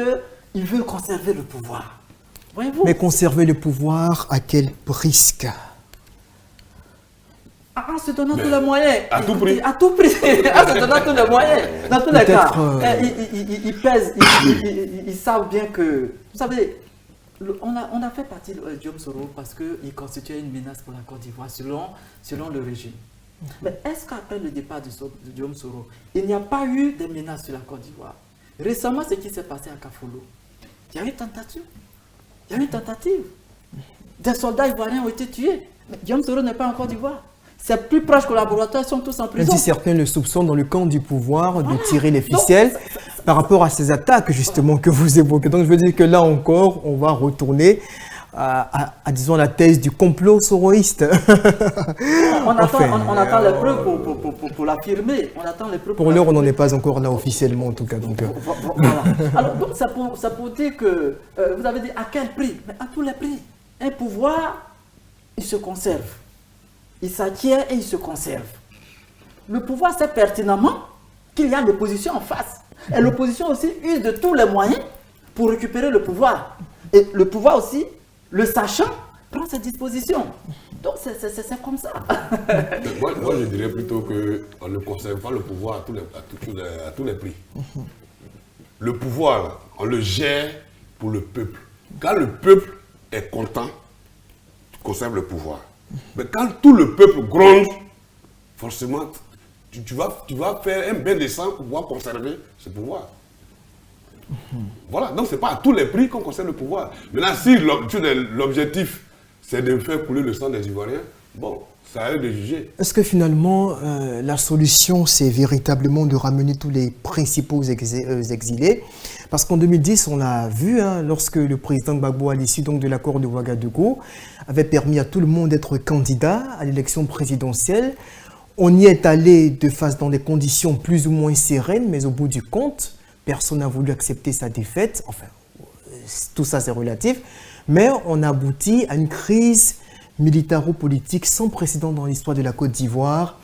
qu'ils veulent conserver le pouvoir. Voyez-vous? Mais conserver le pouvoir à quel risque? En se donnant tous les moyens. À tout prix. À tout prix. En se donnant tous les moyens. Dans tous les cas, ils pèsent, ils savent bien que... Vous savez, on a fait partie de Guillaume Soro parce qu'il constituait une menace pour la Côte d'Ivoire selon le régime. Mais est-ce qu'après le départ de Guillaume Soro, il n'y a pas eu de menaces sur la Côte d'Ivoire? Récemment, ce qui s'est passé à Kafolo, il y a eu une tentative. Il y a eu une tentative. Des soldats ivoiriens ont été tués. Mais Guillaume Soro n'est pas en Côte d'Ivoire. Ses plus proches collaborateurs sont tous en prison. Même si certains le soupçonnent dans le camp du pouvoir de tirer les ficelles par rapport à ces attaques justement que vous évoquez. Donc je veux dire que là encore, on va retourner à disons, la thèse du complot soroïste. On attend les preuves pour l'affirmer. On attend les preuves pour l'heure, on n'en est pas encore là officiellement en tout cas. Donc, voilà. Alors donc ça pour dire que vous avez dit à quel prix? Mais à tous les prix. Un pouvoir, il se conserve. Il s'acquiert et il se conserve. Le pouvoir sait pertinemment qu'il y a l'opposition en face. Et l'opposition aussi use de tous les moyens pour récupérer le pouvoir. Et le pouvoir aussi, le sachant, prend ses dispositions. Donc c'est comme ça. moi, je dirais plutôt qu'on ne conserve pas le pouvoir à tous les prix. Le pouvoir, on le gère pour le peuple. Quand le peuple est content, tu conserves le pouvoir. Mais quand tout le peuple gronde, forcément, tu vas faire un bain de sang pour pouvoir conserver ce pouvoir. Voilà, donc ce n'est pas à tous les prix qu'on conserve le pouvoir. Maintenant, si l'objectif, c'est de faire couler le sang des Ivoiriens, bon, ça a eux de juger. Est-ce que finalement, la solution, c'est véritablement de ramener tous les principaux exilés? Parce qu'en 2010, on a vu, lorsque le président Gbagbo, à l'issue de l'accord de Ouagadougou, avait permis à tout le monde d'être candidat à l'élection présidentielle, on y est allé dans des conditions plus ou moins sereines, mais au bout du compte, personne n'a voulu accepter sa défaite. Enfin, tout ça c'est relatif. Mais on aboutit à une crise militaro-politique sans précédent dans l'histoire de la Côte d'Ivoire.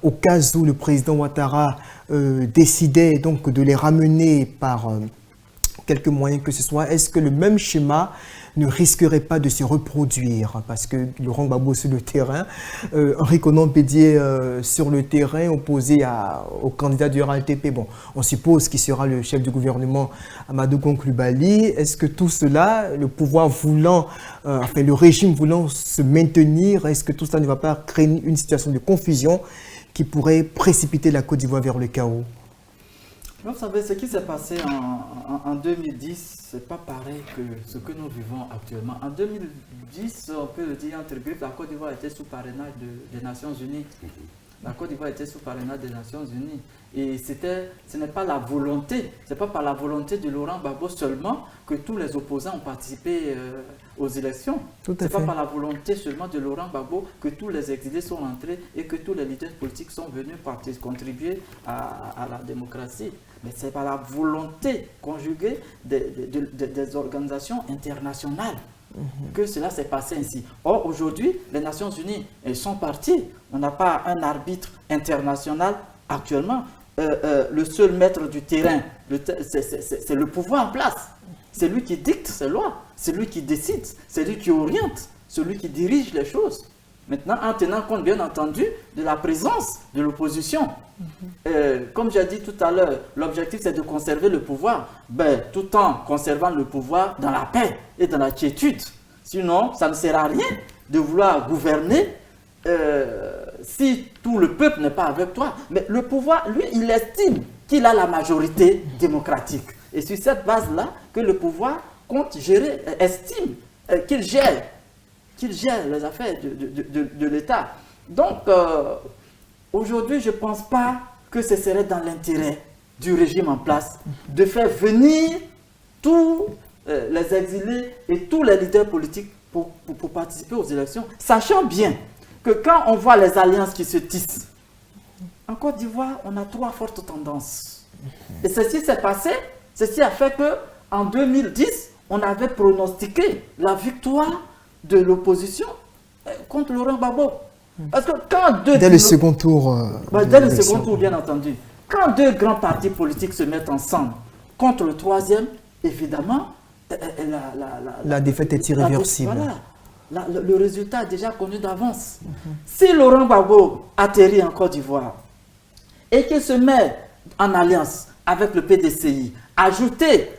Au cas où le président Ouattara décidait donc de les ramener par quelque moyen que ce soit, est-ce que le même schéma ne risquerait pas de se reproduire? Parce que Laurent Gbagbo sur le terrain, Henri Konan Bédié sur le terrain opposé au candidat du RALTP. Bon, on suppose qu'il sera le chef du gouvernement Amadou Gon Coulibaly. Est-ce que tout cela, le pouvoir voulant, le régime voulant se maintenir, est-ce que tout cela ne va pas créer une situation de confusion qui pourrait précipiter la Côte d'Ivoire vers le chaos? Vous savez, ce qui s'est passé en 2010, ce n'est pas pareil que ce que nous vivons actuellement. En 2010, on peut le dire entre griffes, la Côte d'Ivoire était sous parrainage des Nations Unies. La Côte d'Ivoire était sous parrainage des Nations Unies. Et ce n'est pas la volonté, c'est pas par la volonté de Laurent Gbagbo seulement que tous les opposants ont participé aux élections. C'est pas par la volonté seulement de Laurent Gbagbo que tous les exilés sont entrés et que tous les leaders politiques sont venus contribuer à la démocratie. Mais c'est par la volonté conjuguée des organisations internationales que cela s'est passé ainsi. Or, aujourd'hui, les Nations Unies sont parties. On n'a pas un arbitre international actuellement. Le seul maître du terrain, c'est le pouvoir en place. C'est lui qui dicte ses lois, c'est lui qui décide, c'est lui qui oriente, c'est lui qui dirige les choses. Maintenant, en tenant compte, bien entendu, de la présence de l'opposition. Comme j'ai dit tout à l'heure, l'objectif c'est de conserver le pouvoir, tout en conservant le pouvoir dans la paix et dans la quiétude. Sinon, ça ne sert à rien de vouloir gouverner si tout le peuple n'est pas avec toi. Mais le pouvoir, lui, il estime qu'il a la majorité démocratique. Et sur cette base-là, que le pouvoir compte gérer, estime qu'il gère les affaires de l'État. Donc, aujourd'hui, je ne pense pas que ce serait dans l'intérêt du régime en place de faire venir tous les exilés et tous les leaders politiques pour participer aux élections, sachant bien que quand on voit les alliances qui se tissent, en Côte d'Ivoire, on a 3 fortes tendances. Et ceci s'est passé, ceci a fait qu'en 2010, on avait pronostiqué la victoire de l'opposition contre Laurent Gbagbo. Parce que quand dès le second tour. Dès le second tour, bien entendu. Quand 2 grands partis politiques se mettent ensemble contre le 3e, évidemment, la défaite est irréversible. Voilà. Le résultat est déjà connu d'avance. Si Laurent Gbagbo atterrit en Côte d'Ivoire et qu'il se met en alliance avec le PDCI, ajouté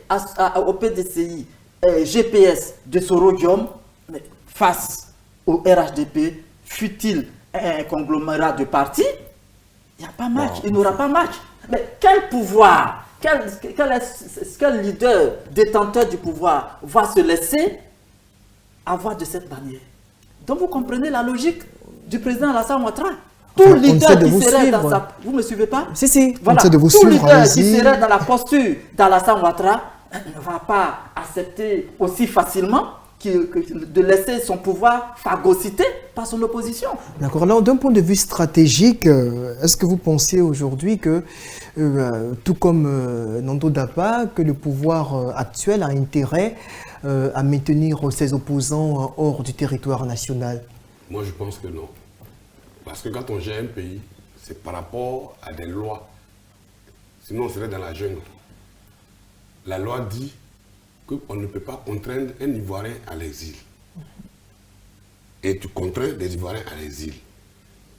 au PDCI GPS de Soro-Guillaume, face au RHDP, fut-il un conglomérat de partis, il n'y a pas match, il n'aura pas match. Mais quel pouvoir quel leader détenteur du pouvoir va se laisser avoir de cette manière? Donc vous comprenez la logique du président Alassane Ouattara. Tout leader qui serait dans sa... Vous me suivez pas? Si, voilà. on essaie de vous Tout suivre, leader allez-y. qui serait dans la posture d'Alassane Ouattara ne va pas accepter aussi facilement de laisser son pouvoir phagocyté par son opposition. D'accord. Alors, d'un point de vue stratégique, est-ce que vous pensez aujourd'hui que, tout comme Nando Dapa, que le pouvoir actuel a intérêt à maintenir ses opposants hors du territoire national? Moi, je pense que non. Parce que quand on gère un pays, c'est par rapport à des lois. Sinon, on serait dans la jungle. La loi dit qu'on ne peut pas contraindre un Ivoirien à l'exil. Et tu contrains des Ivoiriens à l'exil.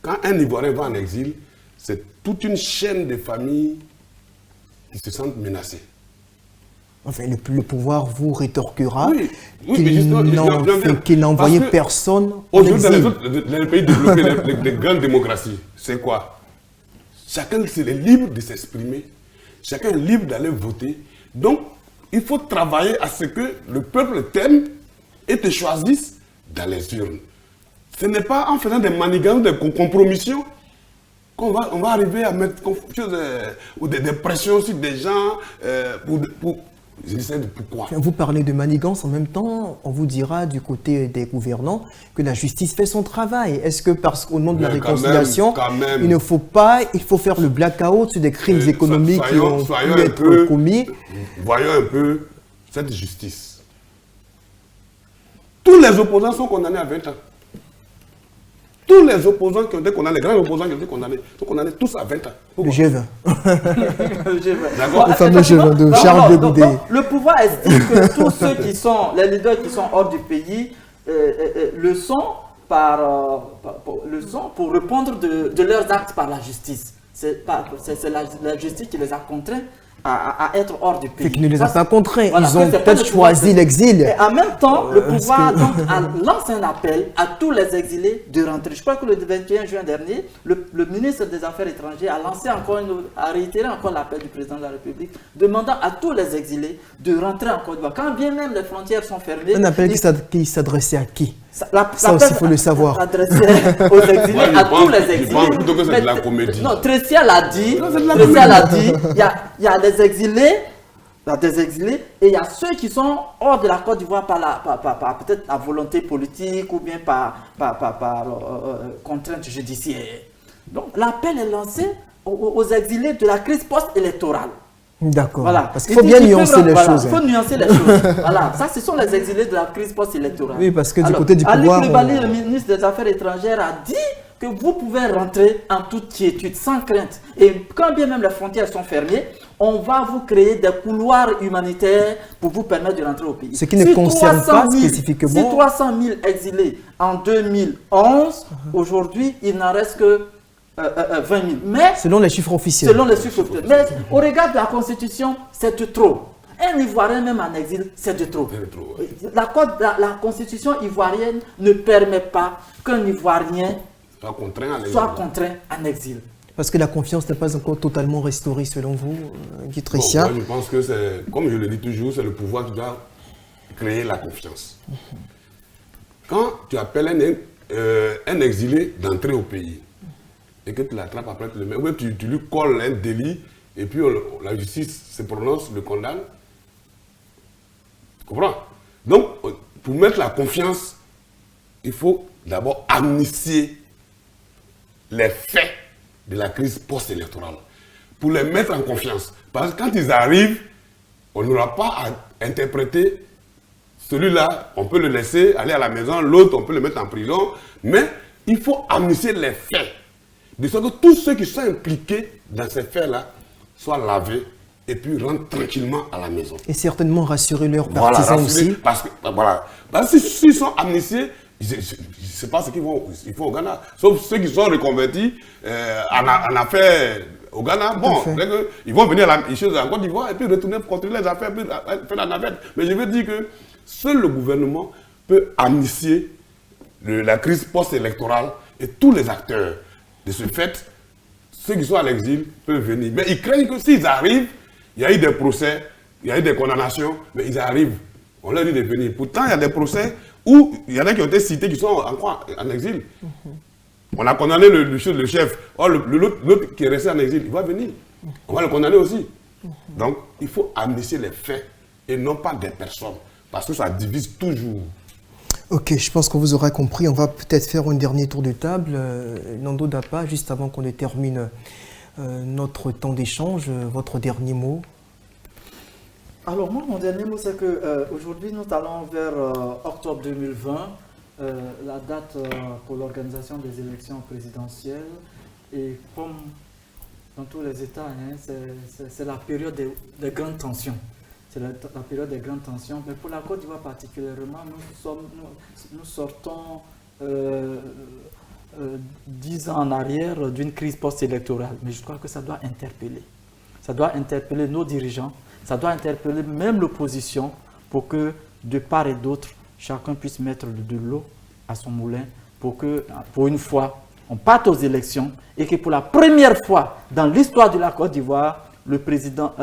Quand un Ivoirien va en exil, c'est toute une chaîne de familles qui se sentent menacées. Enfin, le pouvoir vous rétorquera Oui, qu'il n'a envoyé personne en aujourd'hui, exil. dans les pays développés, les grandes démocraties, c'est quoi? Chacun est libre de s'exprimer, chacun est libre d'aller voter. Donc, il faut travailler à ce que le peuple t'aime et te choisisse dans les urnes. Ce n'est pas en faisant des manigances, des compromissions, qu'on va arriver à mettre ou des pressions sur des gens je sais de pourquoi. Vous parlez de manigance, en même temps, on vous dira du côté des gouvernants que la justice fait son travail. Est-ce que parce qu'au nom de la réconciliation, il ne faut pas, il faut faire le blackout sur des crimes économiques qui ont pu être commis? Voyons un peu cette justice. Tous les opposants sont condamnés à 20 ans. Tous les opposants qui ont été condamnés, les grands opposants qui ont été condamnés, sont condamnés tous à 20 ans. Le G20. D'accord. Le fameux G20 de Charles de Goudet. Le pouvoir estime que tous ceux qui sont, les leaders qui sont hors du pays, le sont pour répondre de leurs actes par la justice. C'est la justice qui les a contraints à être hors du pays. C'est qu'il ne les a pas contraints, Voilà, ils ont peut-être choisi l'exil. Et en même temps, le pouvoir donc, lance un appel à tous les exilés de rentrer. Je crois que le 21 juin dernier, le ministre des Affaires étrangères a réitéré encore l'appel du président de la République, demandant à tous les exilés de rentrer en Côte d'Ivoire. Quand bien même les frontières sont fermées. Un appel qui s'adressait à qui? Ça aussi, il faut le savoir. Adressé aux exilés, à tous les exilés. Je pense plutôt que c'est de la comédie. Non, Tressia l'a dit. Tressia l'a dit. Il y a des exilés. Il y a des exilés et il y a ceux qui sont hors de la Côte d'Ivoire par peut-être la volonté politique ou bien par contrainte judiciaire. Donc l'appel est lancé aux exilés de la crise post-électorale. D'accord. Voilà. Parce qu'il faut bien nuancer les choses. Il faut nuancer les choses. Voilà. Ça, ce sont les exilés de la crise post-électorale. Oui, parce que du côté du pouvoir... Ali Coulibaly, le ministre des Affaires étrangères, a dit que vous pouvez rentrer en toute quiétude, sans crainte. Et quand bien même les frontières sont fermées, on va vous créer des couloirs humanitaires pour vous permettre de rentrer au pays. Ce qui ne concerne pas spécifiquement... Si 300 000 exilés en 2011, aujourd'hui, il n'en reste que 20 000. Mais, selon les chiffres officiels. Selon les chiffres officiels. Mais au regard de la Constitution, c'est de trop. Un Ivoirien même en exil, c'est de trop. La Constitution ivoirienne ne permet pas qu'un Ivoirien soit contraint en exil. Parce que la confiance n'est pas encore totalement restaurée selon vous, Guy Tressia. Moi, je pense que c'est, comme je le dis toujours, c'est le pouvoir qui doit créer la confiance. Quand tu appelles un exilé d'entrer au pays, et que tu l'attrapes après, tu le mets, ou tu lui colles un délit, et puis la justice se prononce, le condamne. Tu comprends? Donc, pour mettre la confiance, il faut d'abord amnistier les faits de la crise post-électorale, pour les mettre en confiance. Parce que quand ils arrivent, on n'aura pas à interpréter celui-là, on peut le laisser aller à la maison, l'autre, on peut le mettre en prison, mais il faut amnistier les faits. De sorte que tous ceux qui sont impliqués dans ces faits-là soient lavés et puis rentrent tranquillement à la maison. Et certainement rassurer leurs partisans aussi. Parce que s'ils sont amnistiés, je ne sais pas ce qu'ils font au Ghana. Sauf ceux qui sont reconvertis en affaires au Ghana. Bon, ils vont venir en Côte d'Ivoire et puis retourner pour continuer les affaires, puis faire la navette. Mais je veux dire que seul le gouvernement peut amnistier la crise post-électorale et tous les acteurs. De ce fait, ceux qui sont à l'exil peuvent venir. Mais ils craignent que s'ils arrivent, Il y a eu des procès, il y a eu des condamnations, mais ils arrivent. On leur dit de venir. Pourtant, il y a des procès où il y en a qui ont été cités qui sont encore en exil. On a condamné le chef. Or, l'autre qui est resté en exil, il va venir. On va le condamner aussi. Donc, il faut amnistier les faits et non pas des personnes. Parce que ça divise toujours. Ok, je pense qu'on vous aura compris. On va peut-être faire un dernier tour de table. Nando Dapa, juste avant qu'on ne termine notre temps d'échange, votre dernier mot. Alors moi, mon dernier mot, c'est qu'aujourd'hui, nous allons vers octobre 2020, la date pour l'organisation des élections présidentielles. Et comme dans tous les États, hein, c'est la période des grandes tensions. C'est la période des grandes tensions. Mais pour la Côte d'Ivoire particulièrement, nous sortons 10 ans en arrière d'une crise post-électorale. Mais je crois que ça doit interpeller. Ça doit interpeller nos dirigeants. Ça doit interpeller même l'opposition pour que, de part et d'autre, chacun puisse mettre de l'eau à son moulin pour que, pour une fois, on parte aux élections et que pour la première fois dans l'histoire de la Côte d'Ivoire, le président,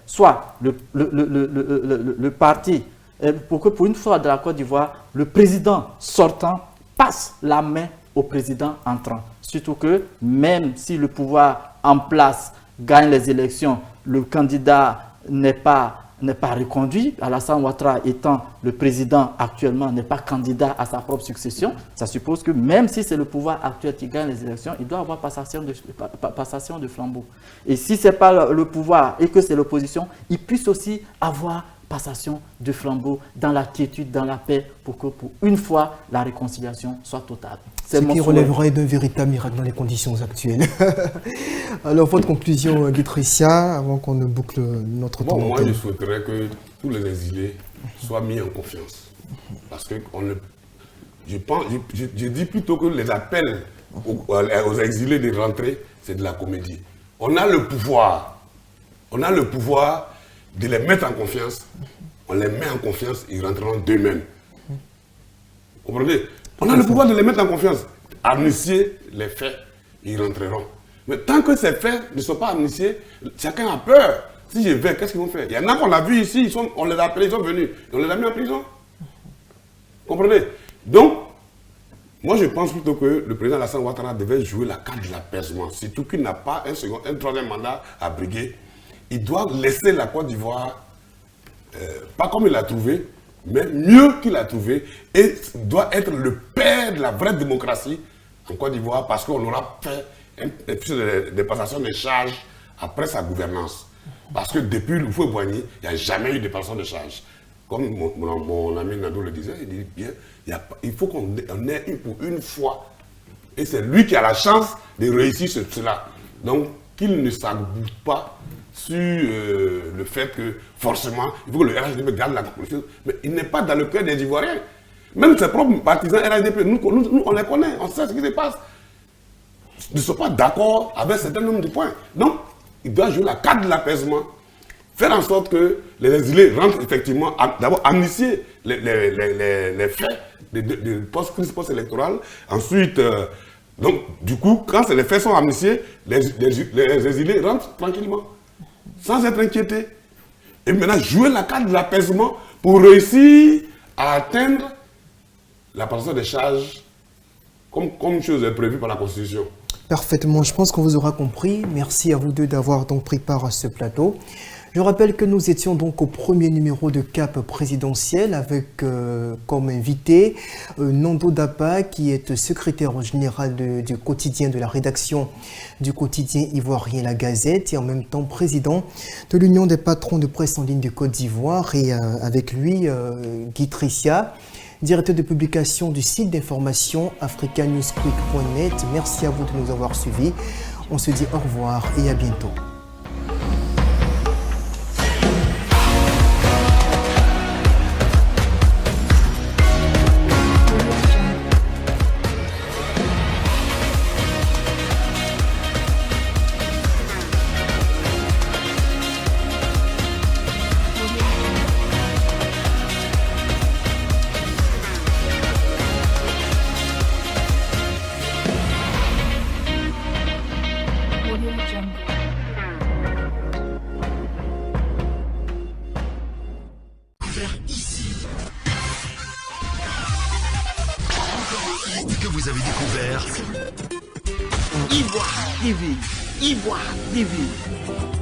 soit le parti, pour que pour une fois dans la Côte d'Ivoire, le président sortant passe la main au président entrant. Surtout que même si le pouvoir en place gagne les élections, le candidat n'est pas reconduit, Alassane Ouattara étant le président actuellement, n'est pas candidat à sa propre succession, ça suppose que même si c'est le pouvoir actuel qui gagne les élections, il doit avoir passation de flambeau. Et si ce n'est pas le pouvoir et que c'est l'opposition, il puisse aussi avoir passation de flambeau dans la quiétude, dans la paix, pour que pour une fois, la réconciliation soit totale. Ce qui relèverait d'un véritable miracle dans les conditions actuelles. Alors, votre conclusion, Guy Tricia, avant qu'on ne boucle notre temps. Moi, je souhaiterais que tous les exilés soient mis en confiance. Parce que je dis plutôt que les appels aux exilés de rentrer, c'est de la comédie. On a le pouvoir de les mettre en confiance. On les met en confiance, ils rentreront d'eux-mêmes. Vous comprenez? On a le pouvoir de les mettre en confiance. Amnistier les faits, ils rentreront. Mais tant que ces faits ne sont pas amnistiés, chacun a peur. Si je vais, qu'est-ce qu'ils vont faire? Il y en a qu'on a vu ici, on les a appelés, ils sont venus. Et on les a mis en prison. Vous comprenez? Donc, moi je pense plutôt que le président Alassane Ouattara devait jouer la carte de l'apaisement. Surtout qu'il n'a pas un troisième mandat à briguer. Il doit laisser la Côte d'Ivoire, pas comme il l'a trouvé, mais mieux qu'il a trouvé, et doit être le père de la vraie démocratie en Côte d'Ivoire, parce qu'on aura fait des passations de charges après sa gouvernance. Parce que depuis le Houphouët-Boigny, il n'y a jamais eu de passation de charges. Comme mon ami Nado le disait, il dit bien, il faut qu'on ait pour une fois. Et c'est lui qui a la chance de réussir cela. Donc, qu'il ne s'arc-boute pas sur le fait que forcément, il faut que le RHDP garde la constitution. Mais il n'est pas dans le cœur des Ivoiriens. Même ses propres partisans RHDP, nous on les connaît, on sait ce qui se passe. Ils ne sont pas d'accord avec un certain nombre de points. Donc, il doit jouer la carte de l'apaisement, faire en sorte que les exilés rentrent effectivement, d'abord amnistier les faits de post-crise post-électorale. Ensuite, donc, du coup, quand les faits sont amnistiés, les exilés rentrent tranquillement, sans être inquiétés. Et maintenant, jouer la carte de l'apaisement pour réussir à atteindre la passation des charges comme chose est prévue par la Constitution. Parfaitement, je pense qu'on vous aura compris. Merci à vous deux d'avoir donc pris part à ce plateau. Je rappelle que nous étions donc au premier numéro de Cap présidentiel avec comme invité Nando Dapa, qui est secrétaire général du quotidien, de la rédaction du quotidien ivoirien La Gazette, et en même temps président de l'Union des patrons de presse en ligne de Côte d'Ivoire, et avec lui Guy Tricia, directeur de publication du site d'information africanewsquick.net. Merci à vous de nous avoir suivis. On se dit au revoir et à bientôt. Audio Jungle. vous avez découvert Ivoire TV. Ivoire TV.